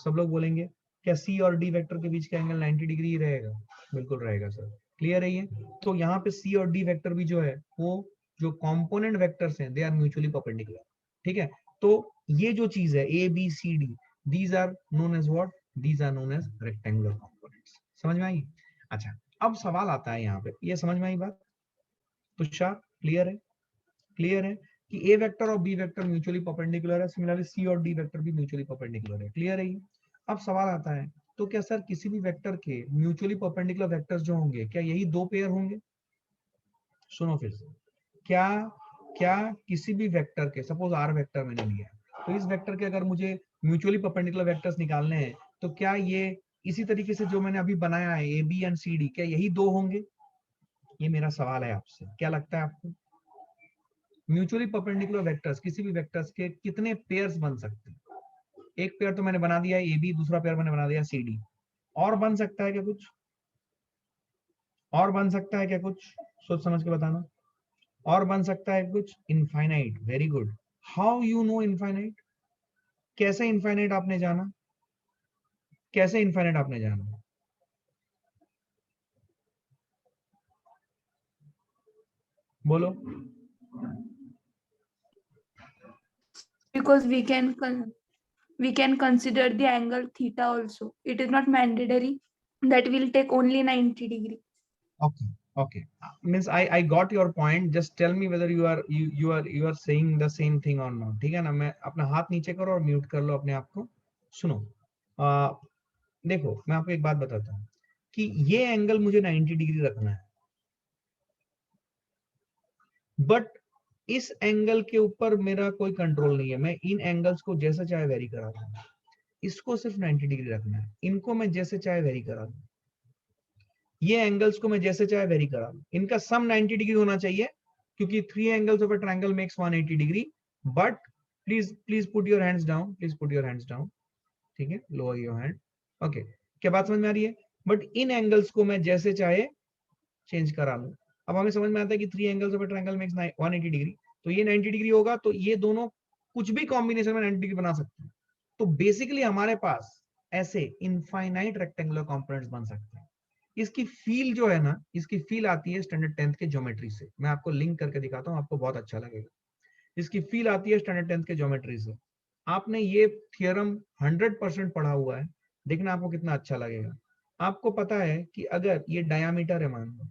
सब लोग बोलेंगे, क्या सी और डी वेक्टर के बीच का एंगल 90 डिग्री ही रहेगा? बिल्कुल रहेगा सर। क्लियर है ये? तो यहाँ पे सी और डी वेक्टर भी जो है, वो जो कंपोनेंट वेक्टर्स हैं, दे आर म्यूचुअली परपेंडिकुलर। ठीक है, तो ये जो चीज है A B C D, these are known as what? These are known as rectangular components. समझ में आई? अच्छा, अब सवाल आता है यहाँ पे, ये समझ में आई बात? तुषार, क्लियर है? क्लियर है कि ए वेक्टर और बी वेक्टर म्यूचुअली परपेंडिकुलर है, सिमिलरली सी और डी वेक्टर भी म्यूचुअली परपेंडिकुलर है। क्लियर है ये? अब सवाल आता है, तो क्या सर किसी भी वेक्टर के म्यूचुअली परपेंडिकुलर वेक्टर्स जो होंगे, क्या यही दो पेयर होंगे? सुनो फिर से, क्या क्या किसी भी वेक्टर के, सपोज आर वेक्टर मैंने लिया, तो इस वेक्टर के अगर मुझे म्यूचुअली परपेंडिकुलर वेक्टर्स निकालने हैं, तो क्या ये इसी तरीके से जो मैंने अभी बनाया है A B and C D, क्या यही दो होंगे? ये मेरा सवाल है आपसे, क्या लगता है आपको? म्यूचुअली परपेंडिकुलर वेक्टर्स, किसी भी वेक्टर्स के कितने पेयर्स बन सकते हैं? एक पेयर तो मैंने बना दिया ए बी, दूसरा पेयर मैंने बना दिया सी डी। और बन सकता है क्या कुछ? और बन सकता है क्या कुछ? सोच समझ के बताना। और बन सकता है कुछ? Infinite. Very good. How you know infinite? कैसे इनफाइनाइट आपने जाना? कैसे इनफाइनाइट आपने जाना? बोलो। Because we can consider the angle theta also. It is not mandatory that will take only 90 degree. Okay, okay. Means I got your point. Just tell me whether you are saying the same thing or not. ठीक है ना? मैं अपना हाथ नीचे करो और mute कर लो अपने आप को। सुनो, देखो मैं आपको एक बात बताता हूँ कि ये एंगल मुझे 90 डिग्री रखना है, बट इस एंगल के ऊपर मेरा कोई कंट्रोल नहीं है। मैं इन एंगल्स को जैसे चाहे वेरी करा दूं। इसको सिर्फ 90 डिग्री रखना है, इनको मैं जैसे चाहे वेरी करा दूं, ये एंगल्स को मैं जैसे चाहे वेरी करा दूं। इनका सम 90 डिग्री होना चाहिए, क्योंकि 3 angles of a triangle makes 180 degree. But please put your hands down, please put your hands down. ठीक है, लोअर योर हैंड। ओके, क्या बात समझ में आ रही है? बट इन एंगल्स को मैं जैसे चाहे चेंज करा लूं। अब हमें समझ में आता है कि 3 angles of a triangle makes 180 degree, तो ये 90 डिग्री होगा, तो ये दोनों कुछ भी कॉम्बिनेशन में 90 डिग्री बना सकते हैं। तो बेसिकली हमारे पास ऐसे इनफाइनाइट रेक्टेंगुलर कंपोनेंट्स बन सकते हैं। इसकी फील जो है ना, इसकी फील आती है स्टैंडर्ड 10th के ज्योमेट्री से। मैं आपको लिंक करके दिखाता हूं, आपको बहुत अच्छा लगेगा। इसकी फील आती है स्टैंडर्ड 10th के ज्योमेट्री से। आपने ये थियरम 100% पढ़ा हुआ है, देखना आपको कितना अच्छा लगेगा। आपको पता है कि अगर ये डायामीटर है मान लो,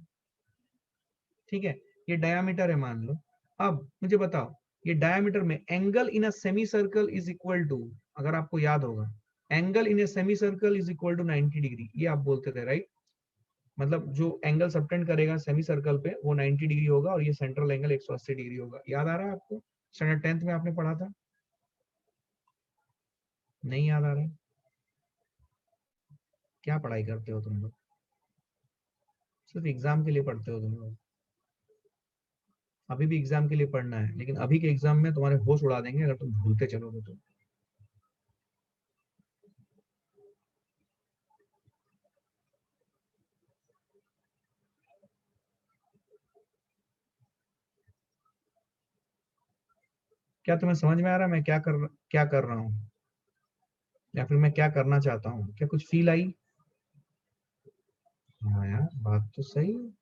ठीक है, ये डायामीटर है मान लो। अब मुझे बताओ, ये डायामीटर में angle in a semi circle is equal to, अगर आपको याद होगा, angle in a semi circle is equal to 90 degree, ये आप बोलते थे राइट? मतलब जो एंगल सबटेंड करेगा सेमी सर्कल पे वो 90 डिग्री होगा, और ये सेंट्रल एंगल 180 डिग्री होगा। याद आ रहा है आपको? स्टैंडर्ड 10th में आपने पढ़ा था? नहीं याद आ रहा है? क्या पढ़ाई करते हो तुम लोग? सिर्फ एग्जाम के लिए पढ़ते हो तुम लोग? अभी भी एग्जाम के लिए पढ़ना है, लेकिन अभी के एग्जाम में तुम्हारे होश उड़ा देंगे अगर तुम भूलते चलोगे तो। क्या तुम्हें समझ में आ रहा है मैं क्या कर रहा हूँ, या फिर मैं क्या करना चाहता हूँ? क्या कुछ फील आई? हाँ यार, बात तो सही है।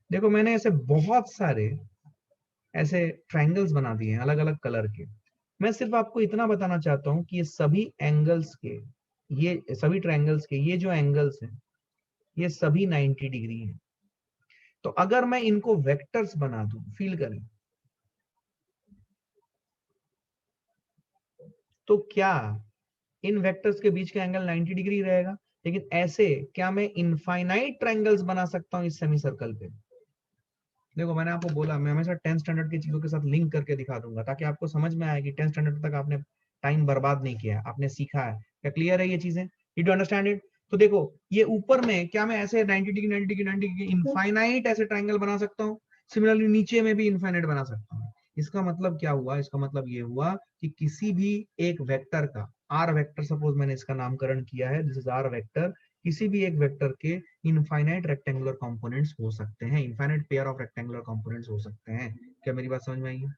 देखो मैंने ऐसे बहुत सारे ऐसे ट्रायंगल्स बना दिए हैं अलग अलग कलर के। मैं सिर्फ आपको इतना बताना चाहता हूँ कि ये सभी एंगल्स के, ये सभी ट्रायंगल्स के ये जो एंगल्स हैं, ये सभी 90 डिग्री हैं। तो अगर मैं इनको वेक्टर्स बना दूं, फील करें, तो क्या इन वेक्टर्स के बीच का एंगल 90 डिग्री रहेगा? लेकिन ऐसे क्या मैं इनफाइनाइट ट्रायंगल्स बना सकता हूं इस सेमी सर्कल पे? देखो मैंने आपको बोला, मैं हमेशा 10th स्टैंडर्ड की चीजों के साथ लिंक करके दिखा दूंगा, ताकि आपको समझ में आए कि 10th स्टैंडर्ड तक आपने टाइम बर्बाद नहीं किया, आपने सीखा है। क्या क्लियर है ये चीजें? You do understand it? तो देखो, ये ऊपर में क्या मैं ऐसे 90 डिग्री 90 डिग्री 90 डिग्री इनफाइनाइट ऐसे ट्रायंगल बना सकता हूँ? सिमिलरली नीचे में भी इनफाइनाइट बना सकता हूँ। इसका मतलब क्या हुआ? इसका मतलब ये हुआ कि किसी भी एक वेक्टर का, आर वेक्टर सपोज मैंने इसका नामकरण किया है, दिस इज आर वेक्टर, किसी भी एक वेक्टर के इनफाइनाइट रेक्टेंगुलर कंपोनेंट्स हो सकते हैं, infinite pair of rectangular components हो सकते हैं। क्या मेरी बात समझ में आई है?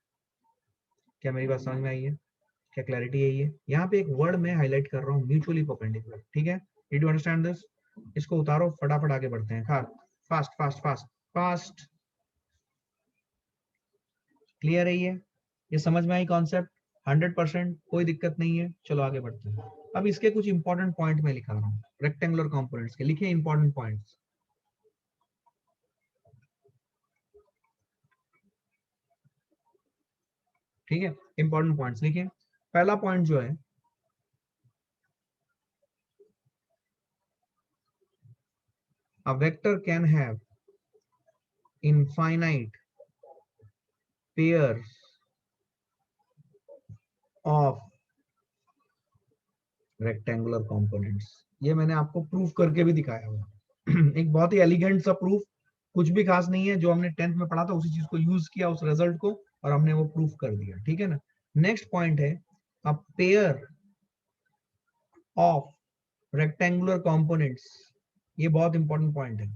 क्या मेरी बात समझ में आई है? क्या क्लैरिटी है? ये यहाँ पे एक वर्ड मैं हाईलाइट कर रहा हूँ, म्यूचुअली परपेंडिकुलर। ठीक है, डिड यू अंडरस्टैंड दिस? इसको उतारो, फटाफट आगे बढ़ते हैं। Fast fast fast fast. Clear है ये समझ में आई कॉन्सेप्ट? 100%, कोई दिक्कत नहीं है। चलो आगे बढ़ते हैं। अब इसके कुछ इंपॉर्टेंट पॉइंट मैं लिखा रहा हूँ रेक्टेंगुलर कंपोनेंट्स के। लिखिए इंपॉर्टेंट पॉइंट्स। ठीक है, इंपॉर्टेंट पॉइंट्स लिखिए। पहला पॉइंट जो है, a vector can have infinite pairs of rectangular components, ये मैंने आपको प्रूफ करके भी दिखाया हुआ एक बहुत ही एलिगेंट सा प्रूफ, कुछ भी खास नहीं है, जो हमने 10th में पढ़ा था उसी चीज को यूज किया उस रिजल्ट को, और हमने वो प्रूफ कर दिया, ठीक है ना। नेक्स्ट पॉइंट है a pair of rectangular components, ये बहुत इंपॉर्टेंट पॉइंट है।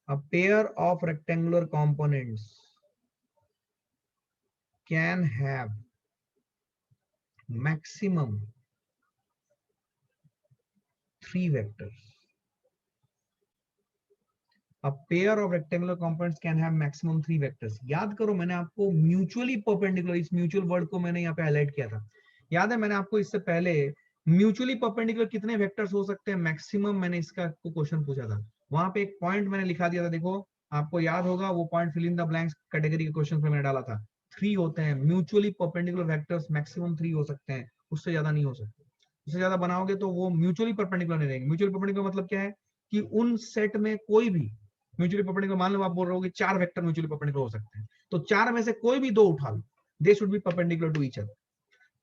A pair of rectangular components can have maximum 3 vectors. A pair of rectangular components can have maximum 3 vectors. याद करो मैंने आपको म्यूचुअली परपेंडिकुलर, इस म्यूचुअल वर्ड को मैंने यहाँ पे हाईलाइट किया था। याद है मैंने आपको इससे पहले म्यूचुअली परपेंडिकुलर कितने वेक्टर्स हो सकते हैं मैक्सिमम, मैंने इसका क्वेश्चन पूछा था। वहां पे एक पॉइंट मैंने लिखा दिया था, देखो आपको याद होगा वो point, fill in the blanks category के क्वेश्चन पे मैंने डाला था। 3 होते हैं म्यूचुअली परपेंडिकुलर वेक्टर्स, मैक्सिमम 3 हो सकते हैं, उससे ज्यादा नहीं हो सकते। उससे ज्यादा बनाओगे तो वो म्यूचुअली परपेंडिकुलर नहीं रहेंगे। म्यूचुअली परपेंडिकुलर मतलब क्या है कि उन सेट में कोई भी म्यूचुअली परपेंडिकुलर, मान लो आप बोल रहे हो कि 4 वेक्टर म्यूचुअली परपेंडिकुलर हो सकते हैं, तो 4 में से कोई भी 2 उठा लो, they should be perpendicular to each other.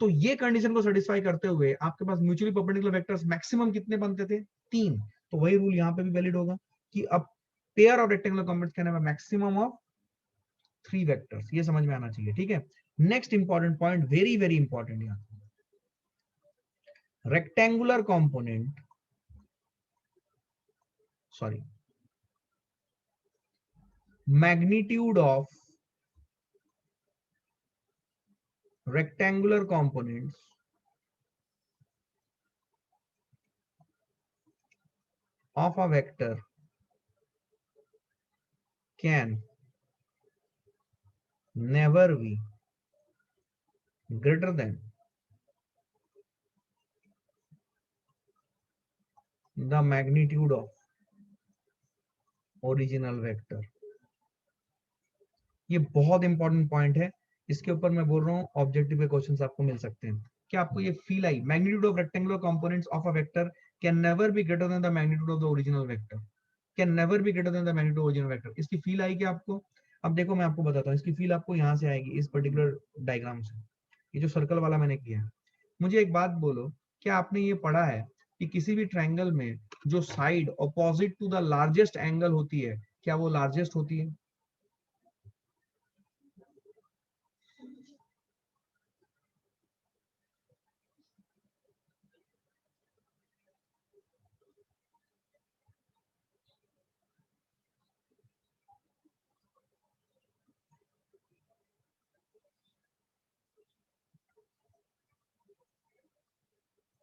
तो ये कंडीशन को सेटिस्फाई करते हुए आपके पास म्यूचुअली परपेंडिकुलर वेक्टर्स मैक्सिमम कितने बनते थे, 3। तो वही रूल यहाँ पे भी वैलिड होगा कि अब pair of rectangular components can have maximum of 3 vectors. ये समझ में आना चाहिए, ठीक है। Next important point, very very important, यहाँ rectangular component, sorry, magnitude of rectangular components of a vector can never be greater than the magnitude of original vector. ये बहुत इंपॉर्टेंट पॉइंट है, इसके ऊपर मैं बोल रहा हूँ ऑब्जेक्टिव के क्वेश्चंस आपको मिल सकते हैं। क्या आपको ये feel I, magnitude of rectangular components of a vector can never be greater than the magnitude of the original vector, can never be greater than the magnitude of original vector. इसकी feel I क्या आपको? अब देखो मैं आपको बताता हूँ, इसकी फील आपको यहाँ से आएगी, इस पर्टिकुलर डायग्राम से, ये जो सर्कल वाला मैंने किया है। मुझे एक बात बोलो, क्या आपने ये पढ़ा है कि किसी भी ट्रायंगल में जो side opposite to the largest angle होती है, क्या वो लार्जेस्ट होती है?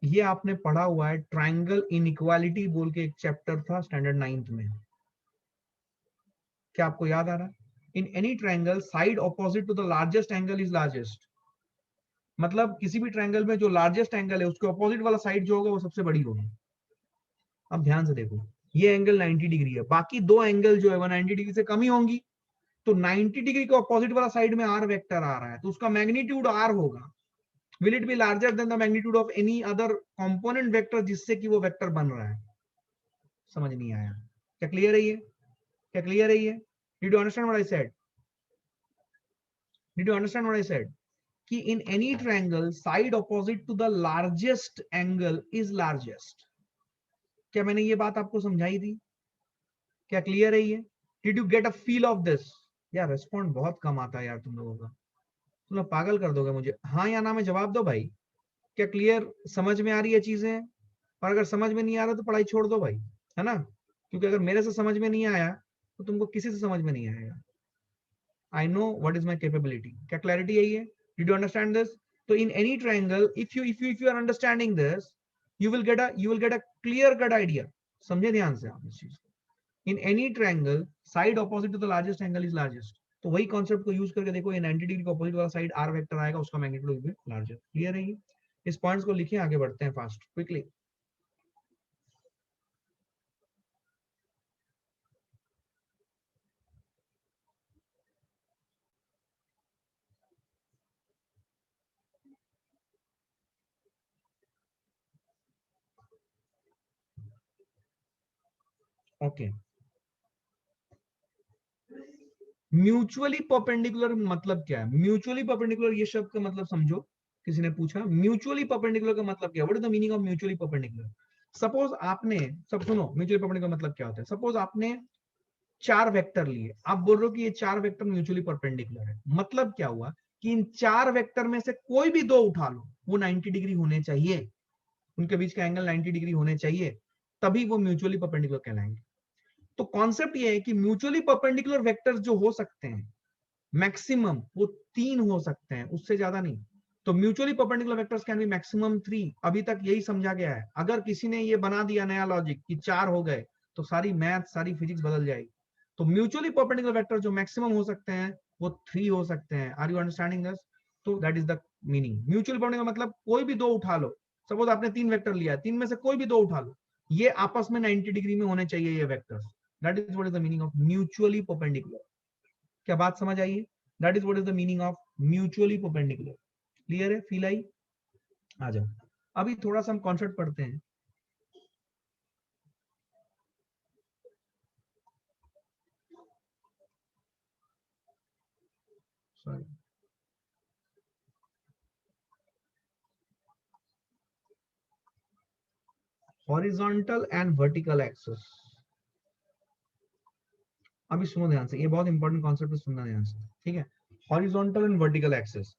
ये आपने पढ़ा हुआ है, ट्रायंगल इनइक्वालिटी बोल के एक चैप्टर था स्टैंडर्ड 9th में, क्या आपको याद आ रहा है? In any triangle side opposite to the largest angle is largest, मतलब किसी भी ट्रायंगल में जो लार्जेस्ट एंगल है उसके अपोजिट वाला साइड जो होगा वो सबसे बड़ी होगी। अब ध्यान से देखो, ये एंगल 90 डिग्री है, बाकी दो एंगल जो है वो 90 डिग्री से कम ही होंगी, तो 90 डिग्री के अपोजिट वाला साइड में आर वेक्टर आ रहा है, तो उसका मैग्नीट्यूड आर होगा। Will it be larger than the magnitude of any other component vector जिससे कि वो वेक्टर बन रहा है? समझ नहीं आया? क्या क्लियर है ये? क्या क्लियर है ये? Did you understand what I said? Did you understand what I said कि in any triangle side opposite to the largest angle is largest? क्या मैंने ये बात आपको समझाई थी? क्या क्लियर है ये? Did you get a feel of this? यार रिस्पॉन्ड बहुत कम आता है यार तुम लोगों का, तुम लोग पागल कर दोगे मुझे। हाँ या ना में जवाब दो भाई। क्या क्लियर, समझ में आ रही है चीजें? और अगर समझ में नहीं आ रहा तो पढ़ाई छोड़ दो भाई, है ना, क्योंकि अगर मेरे से समझ में नहीं आया तो तुमको किसी से समझ में नहीं आएगा। I know what is my capability. क्या क्लैरिटी है ये? Did you understand this? तो in any triangle if you are understanding this, you will get a clear cut idea। समझे ध्यान से आप इस चीज को। In any triangle side opposite to the largest angle is largest, तो वही कॉन्सेप्ट को यूज करके देखो, ये 90 डिग्री का ऑपोजिट वाला साइड आर वेक्टर आएगा, उसका magnitude will be larger. Clear है ये? इस पॉइंट्स को लिखिए, आगे बढ़ते हैं fast quickly. Okay, mutually perpendicular मतलब क्या है? म्यूचुअली परपेंडिकुलर ये शब्द का मतलब समझो किसी ने पूछा म्यूचुअली परपेंडिकुलर का मतलब क्या, what is the meaning of mutually perpendicular. Suppose आपने, सब सुनो, म्यूचुअली परपेंडिकुलर मतलब क्या होता है। सपोज आपने 4 वेक्टर लिए, आप बोल रहे हो कि ये 4 वेक्टर म्यूचुअली परपेंडिकुलर है, मतलब क्या हुआ कि इन 4 वेक्टर में से कोई भी 2 उठा लो, वो 90 डिग्री होने चाहिए, उनके बीच का एंगल 90 डिग्री होने चाहिए, तभी वो म्यूचुअली परपेंडिकुलर कहलाएंगे। तो कॉन्सेप्ट ये है कि म्यूचुअली परपेंडिकुलर वेक्टर्स जो हो सकते हैं मैक्सिमम वो 3 हो सकते हैं, उससे ज्यादा नहीं। तो mutually perpendicular vectors can be maximum 3, अभी तक यही समझा गया है। अगर किसी ने ये बना दिया नया लॉजिक कि 4 हो गए, तो सारी मैथ सारी फिजिक्स बदल जाएगी। तो म्यूचुअली परपेंडिकुलर वेक्टर जो मैक्सिमम हो सकते हैं वो 3 हो सकते हैं। Are you understanding this? तो that is the meaning. Mutually perpendicular मतलब कोई भी 2 उठा लो। सपोज आपने 3 वेक्टर लिया, 3 में से कोई भी 2 उठा लो, ये आपस में 90 डिग्री में होने चाहिए ये vectors. That is what is the meaning of mutually perpendicular. क्या बात समझ आई है? That is what is the meaning of mutually perpendicular. Clear है? फील आई? आ जाओ, अभी थोड़ा सा हम कॉन्सेप्ट पढ़ते हैं। Sorry, horizontal and vertical axis. अभी सुनो ध्यान से, ये बहुत इंपॉर्टेंट कॉन्सेप्ट है, सुनना ध्यान से, ठीक है। हॉरिजॉन्टल एंड वर्टिकल एक्सिस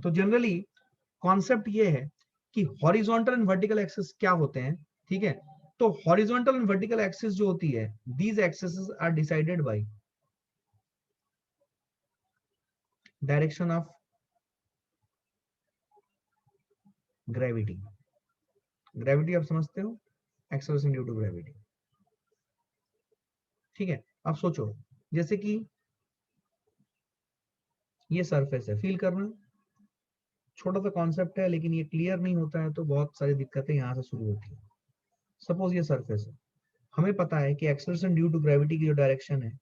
तो जनरली कॉन्सेप्ट ये है कि हॉरिजॉन्टल एंड वर्टिकल एक्सिस क्या होते हैं, ठीक है। तो हॉरिजॉन्टल एंड वर्टिकल एक्सिस जो होती है, these axis are decided by direction of gravity. Gravity आप समझते हो, एक्सेलरेशन ड्यू टू ग्रेविटी, ठीक है। अब सोचो, जैसे कि ये सरफेस है, फील करना, छोटा सा कॉन्सेप्ट है, लेकिन ये क्लियर नहीं होता है तो बहुत सारी दिक्कतें यहां से शुरू होती है। सपोज ये सरफेस है, हमें पता है कि एक्सेलरेशन ड्यू टू ग्रेविटी की जो डायरेक्शन है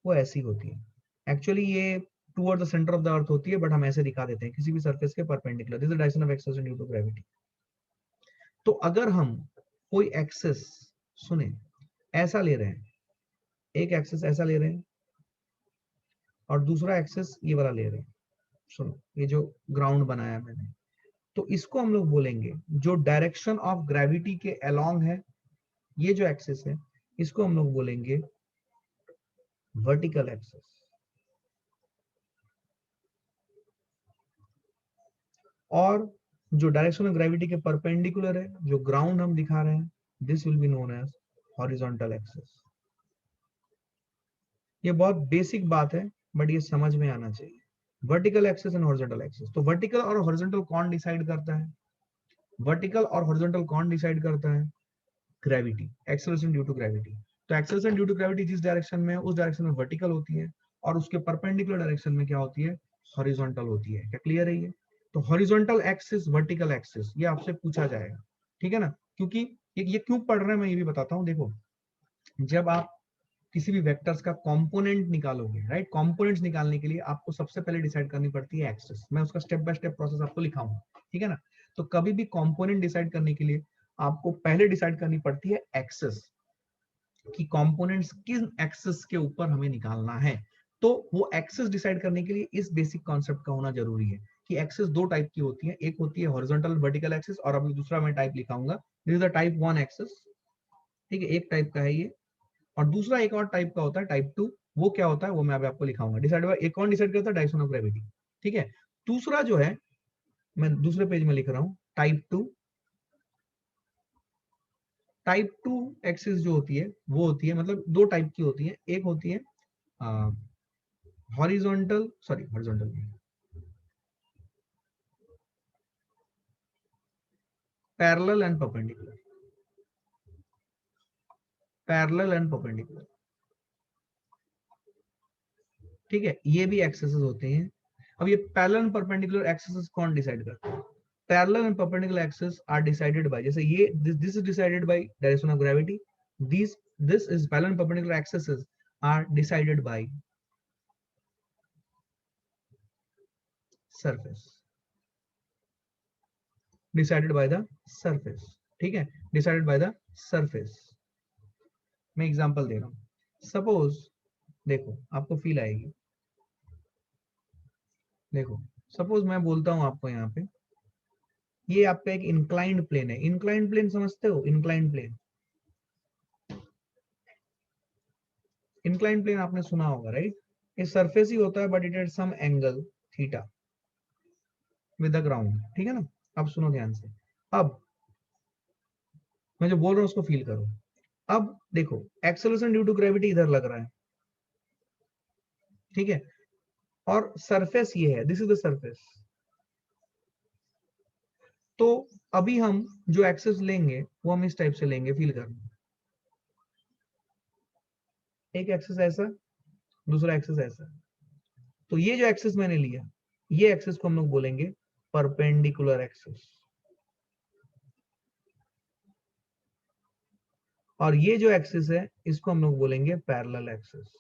वो ऐसी होती है। एक्चुअली ये toward the centre of the earth होती है, बट हम ऐसे दिखा देते हैं किसी भी सरफेस के perpendicular, this is the direction of acceleration due to gravity. तो अगर हम कोई एक्सिस, सुने, ऐसा ले रहे हैं, एक एक्सिस ऐसा ले रहे हैं और दूसरा एक्सिस ये वाला ले रहे हैं, सुनो, ये जो ग्राउंड बनाया मैंने, तो इसको हम लोग बोलेंगे जो डायरेक्शन ऑफ ग्रेविटी के अलोंग है, ये जो एक्सिस है इसको हम लोग बोलेंगे वर्टिकल एक्सिस। और जो डायरेक्शन ऑफ ग्रेविटी के परपेंडिकुलर है, जो ग्राउंड हम दिखा रहे हैं, this will be known as horizontal axis. ये बहुत बेसिक बात है, बट ये समझ में आना चाहिए। Vertical axis and horizontal axis, तो वर्टिकल और हॉरिजॉन्टल कौन डिसाइड करता है? वर्टिकल और हॉरिजॉन्टल कौन डिसाइड करता है? Gravity, acceleration due to gravity. तो एक्सेलरेशन ड्यू टू ग्रेविटी जिस डायरेक्शन में है उस डायरेक्शन में वर्टिकल होती है, और उसके परपेंडिकुलर डायरेक्शन में क्या होती है? हॉरिजॉन्टल होती है। क्या क्लियर है ये? तो हॉरिजॉन्टल एक्सिस, वर्टिकल एक्सिस, ये आपसे पूछा जाएगा, ठीक है ना। क्योंकि ये क्यों पढ़ रहे हैं मैं ये भी बताता हूँ। देखो, जब आप किसी भी वेक्टर्स का कंपोनेंट निकालोगे, राइट, कंपोनेंट्स निकालने के लिए आपको सबसे पहले डिसाइड करनी पड़ती है एक्सिस। मैं उसका स्टेप बाय स्टेप प्रोसेस आपको लिखाऊंगा, ठीक है ना। तो कभी भी कंपोनेंट डिसाइड करने के लिए आपको पहले डिसाइड करनी पड़ती है एक्सिस, कि कंपोनेंट्स किस एक्सिस के ऊपर हमें निकालना है। तो वो एक्सिस डिसाइड करने के लिए इस बेसिक कॉन्सेप्ट का होना जरूरी है कि एक्सिस 2 टाइप की होती है, एक होती है हॉरिजॉन्टल वर्टिकल एक्सिस, और अभी दूसरा मैं टाइप लिखाऊंगा, this is the type 1 axis, ठीक है, एक टाइप का है ये। और दूसरा एक और टाइप का होता है, टाइप 2, वो क्या होता है वो मैं अभी आपको लिखाऊंगा। डिसाइड बाय, एक और डिसाइड करता है डायरेक्शन ऑफ ग्रेविटी, ठीक है। दूसरा जो है, मैं दूसरे पेज में लिख रहा हूँ, टाइप 2। टाइप 2 एक्सिस जो होती है वो होती है, मतलब 2 टाइप की होती है, एक होती है horizontal, sorry horizontal, parallel and perpendicular, parallel and perpendicular, ठीक है, ये भी एक्सेस होते हैं। अब ये पैरेलल एंड परपेंडिकुलर एक्सेस कौन डिसाइड करता है? Parallel and perpendicular axes are decided by, जैसे ये this is decided by direction of gravity, this is parallel and perpendicular axes are decided by surface, decided by the surface, ठीक है, decided by the surface. मैं example दे रहा हूं, suppose, देखो आपको फील आएगी, देखो सपोज मैं बोलता हूं आपको यहाँ पे ये आपका एक इंक्लाइंड प्लेन है। इंक्लाइंड प्लेन समझते हो? इंक्लाइंड प्लेन, इंक्लाइंड प्लेन आपने सुना होगा, राइट? ये सरफेस ही होता है but it at some angle theta with the ground, ठीक है ना? अब सुनो ध्यान से, अब मैं जो बोल रहा हूं उसको फील करो। अब देखो, एक्सेलरेशन ड्यू टू ग्रेविटी इधर लग रहा है, ठीक है, और सरफेस ये है, दिस इज द सरफेस। तो अभी हम जो एक्सेस लेंगे वो हम इस टाइप से लेंगे, फील करना। एक एक्सेस ऐसा, दूसरा एक्सेस ऐसा। तो ये जो एक्सेस मैंने लिया, ये एक्सेस को हम लोग बोलेंगे परपेंडिकुलर एक्सेस, और ये जो एक्सेस है इसको हम लोग बोलेंगे पैरेलल एक्सेस।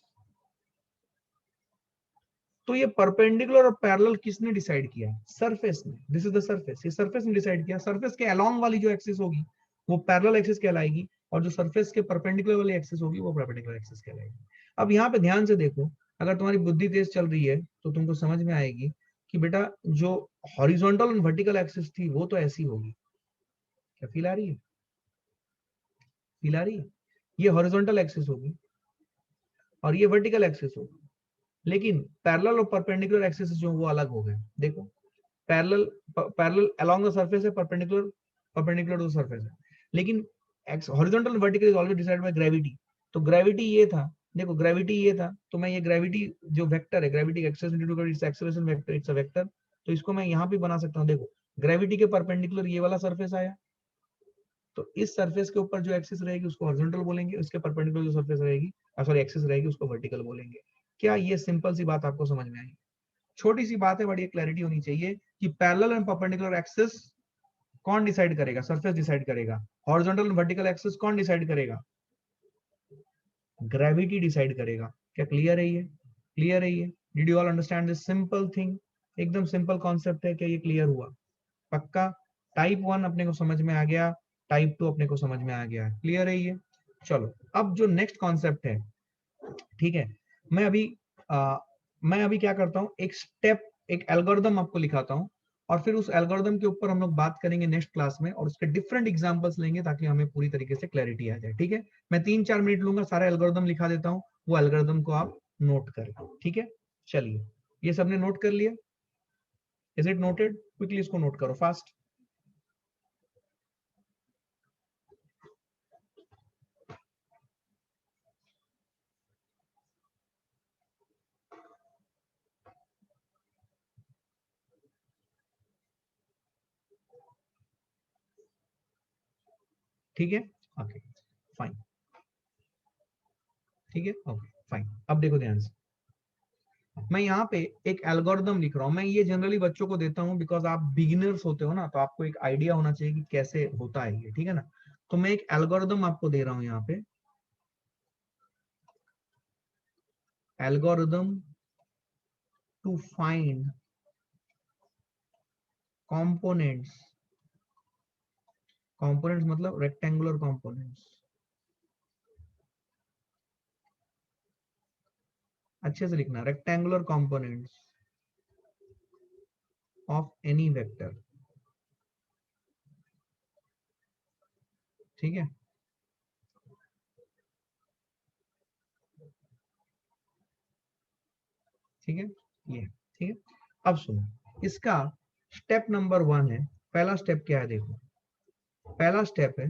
तो ये परपेंडिकुलर और पैरेलल किसने डिसाइड किया? सरफेस ने। दिस इज द सरफेस, ये सरफेस ने डिसाइड किया। सरफेस के अलोंग वाली जो एक्सिस होगी वो पैरेलल एक्सिस कहलाएगी, और जो सरफेस के परपेंडिकुलर वाली एक्सिस होगी वो परपेंडिकुलर एक्सिस कहलाएगी। अब यहाँ पे ध्यान से देखो, अगर तुम्हारी बुद्धि तेज चल रही है तो तुमको समझ में आएगी कि बेटा जो हॉरिजॉन्टल और वर्टिकल एक्सिस थी वो तो ऐसी होगी। क्या फील आ रही है? फील आ रही है? ये हॉरिजॉन्टल एक्सिस होगी और ये वर्टिकल एक्सिस होगी, लेकिन पैरेलल और परपेंडिकुलर एक्सिस जो वो अलग हो गए। देखो, पैरेलल अलोंग द सरफेस है, परपेंडिकुलर परपेंडिकुलर टू सरफेस है, लेकिन horizontal vertical is always decided by gravity. तो ग्रेविटी ये था, देखो ग्रेविटी ये था, तो मैं ये ग्रेविटी जो वेक्टर है, gravity acceleration due to it's acceleration vector, it's a vector, तो इसको मैं यहाँ भी बना सकता हूँ। देखो, ग्रेविटी के परपेंडिकुलर ये वाला सरफेस आया, तो इस सरफेस के ऊपर जो एक्सिस रहेगी उसको हॉरिजॉन्टल बोलेंगे, उसके परपेंडिकुलर जो सरफेस रहेगी, सॉरी एक्सिस रहेगी, उसको वर्टिकल बोलेंगे। क्या ये सिंपल सी बात आपको समझ में आई? छोटी सी बात है बट ये क्लैरिटी होनी चाहिए कि पैरेलल एंड परपेंडिकुलर एक्सिस कौन डिसाइड करेगा? सरफेस डिसाइड करेगा। हॉरिजॉन्टल एंड वर्टिकल एक्सिस कौन डिसाइड करेगा? ग्रेविटी डिसाइड करेगा। क्या क्लियर है ये? क्लियर है ये? Did you all understand this simple thing? एकदम सिंपल कॉन्सेप्ट है। क्या ये क्लियर हुआ? पक्का? टाइप 1 अपने को समझ में आ गया, टाइप 2 अपने को समझ में आ गया। क्लियर है ये? चलो, अब जो नेक्स्ट कॉन्सेप्ट है, ठीक है, मैं अभी मैं अभी क्या करता हूँ, एक स्टेप, एक एल्गोरिदम आपको लिखाता हूँ, और फिर उस एल्गोरिदम के ऊपर हम लोग बात करेंगे नेक्स्ट क्लास में, और उसके डिफरेंट एग्जांपल्स लेंगे ताकि हमें पूरी तरीके से क्लैरिटी आ जाए। ठीक है, मैं 3-4 मिनट लूंगा, सारा एल्गोरिदम लिखा देता हूँ, वो एल्गोरिदम को आप नोट करें। ठीक है, चलिए, ये सबने नोट कर लिया? Is it noted? क्विकली इसको नोट करो फास्ट। ठीक है, ओके फाइन, ठीक है, ओके फाइन। अब देखो ध्यान से, मैं यहाँ पे एक एल्गोरिदम लिख रहा हूँ। मैं ये जनरली बच्चों को देता हूँ बिकॉज आप बिगिनर्स होते हो ना, तो आपको एक आइडिया होना चाहिए कि कैसे होता है ये, ठीक है ना? तो मैं एक एल्गोरिदम आपको दे रहा हूँ यहाँ पे, algorithm to find components, components मतलब रेक्टेंगुलर कंपोनेंट्स, अच्छे से लिखना, rectangular components of any vector. ठीक है, ठीक है, ये ठीक है। अब सुनो, इसका स्टेप नंबर 1 है। पहला स्टेप क्या है? देखो, पहला स्टेप है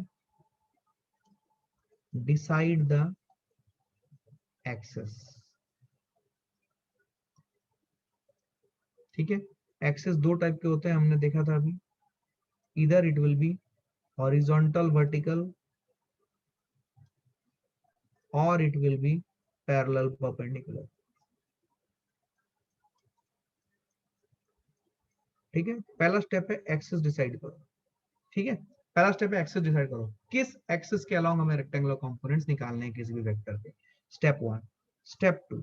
डिसाइड द एक्सेस। ठीक है, एक्सेस दो टाइप के होते हैं, हमने देखा था अभी, इधर it will be horizontal vertical और it will be parallel perpendicular. ठीक है, पहला स्टेप है एक्सेस डिसाइड करो। ठीक है, पहला स्टेप है एक्सेस डिसाइड करो, किस एक्सेस के अलावा हमें रेक्टेंगुलर कंपोनेंट्स निकालने हैं किसी भी वेक्टर के। स्टेप 1। स्टेप 2,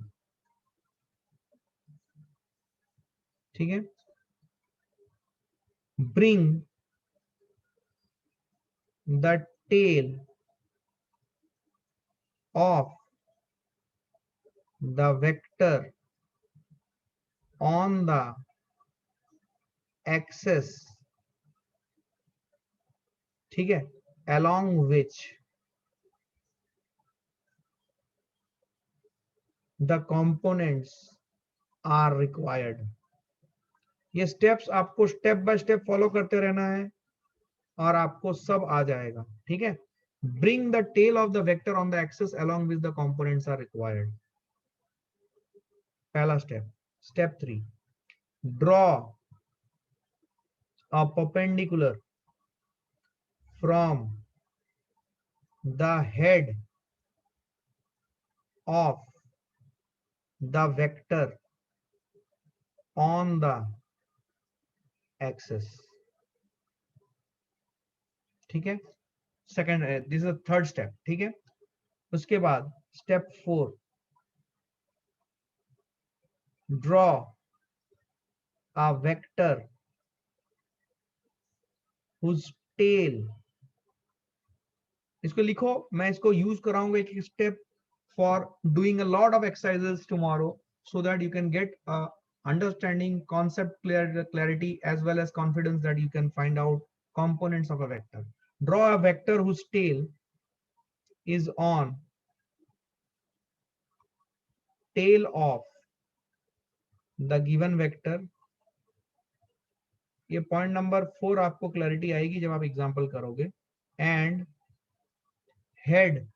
ठीक है, bring the tail of the vector on the axes ठीक है, along which the components are required। ये स्टेप्स आपको स्टेप बाय स्टेप फॉलो करते रहना है और आपको सब आ जाएगा। ठीक है, bring the tail of the vector on the axis along with the components are required। पहला step. Step 3, draw a perpendicular from the head of the vector on the axis। ठीक है, second, this is third step. ठीक है, उसके बाद step 4, draw a vector whose tail, इसको लिखो, मैं इसको यूज कराऊंगा एक step for doing a lot of exercises tomorrow, so that you can get a understanding, concept clarity as well as confidence that you can find out components of a vector। Draw a vector whose tail is on tail of the given vector। ये point number 4 आपको clarity आएगी जब आप example करोगे। And head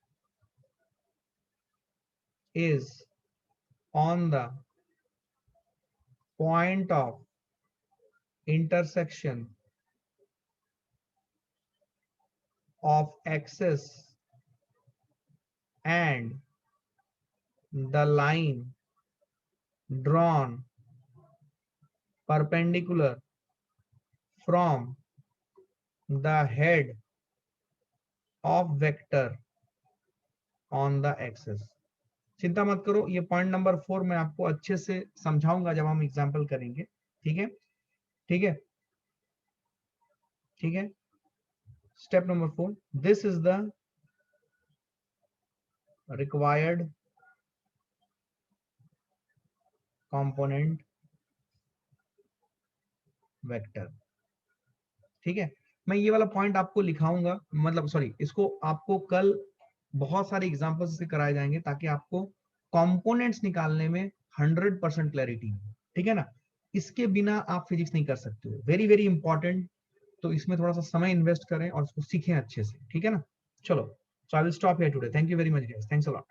is on the point of intersection of axis and the line drawn perpendicular from the head of vector on the axis। चिंता मत करो, ये पॉइंट नंबर 4 मैं आपको अच्छे से समझाऊंगा जब हम एग्जाम्पल करेंगे। ठीक है, ठीक है, ठीक है। Step number 4, this is the required component vector. ठीक है, मैं ये वाला पॉइंट आपको लिखाऊंगा, मतलब सॉरी, इसको आपको कल बहुत सारे एग्जांपल्स से कराए जाएंगे ताकि आपको कंपोनेंट्स निकालने में 100% क्लैरिटी हो। ठीक है ना, इसके बिना आप फिजिक्स नहीं कर सकते हो। वेरी वेरी इंपॉर्टेंट, तो इसमें थोड़ा सा समय इन्वेस्ट करें और इसको सीखें अच्छे से। ठीक है ना, चलो, so I will stop here today. Thank you very much guys, thanks a lot.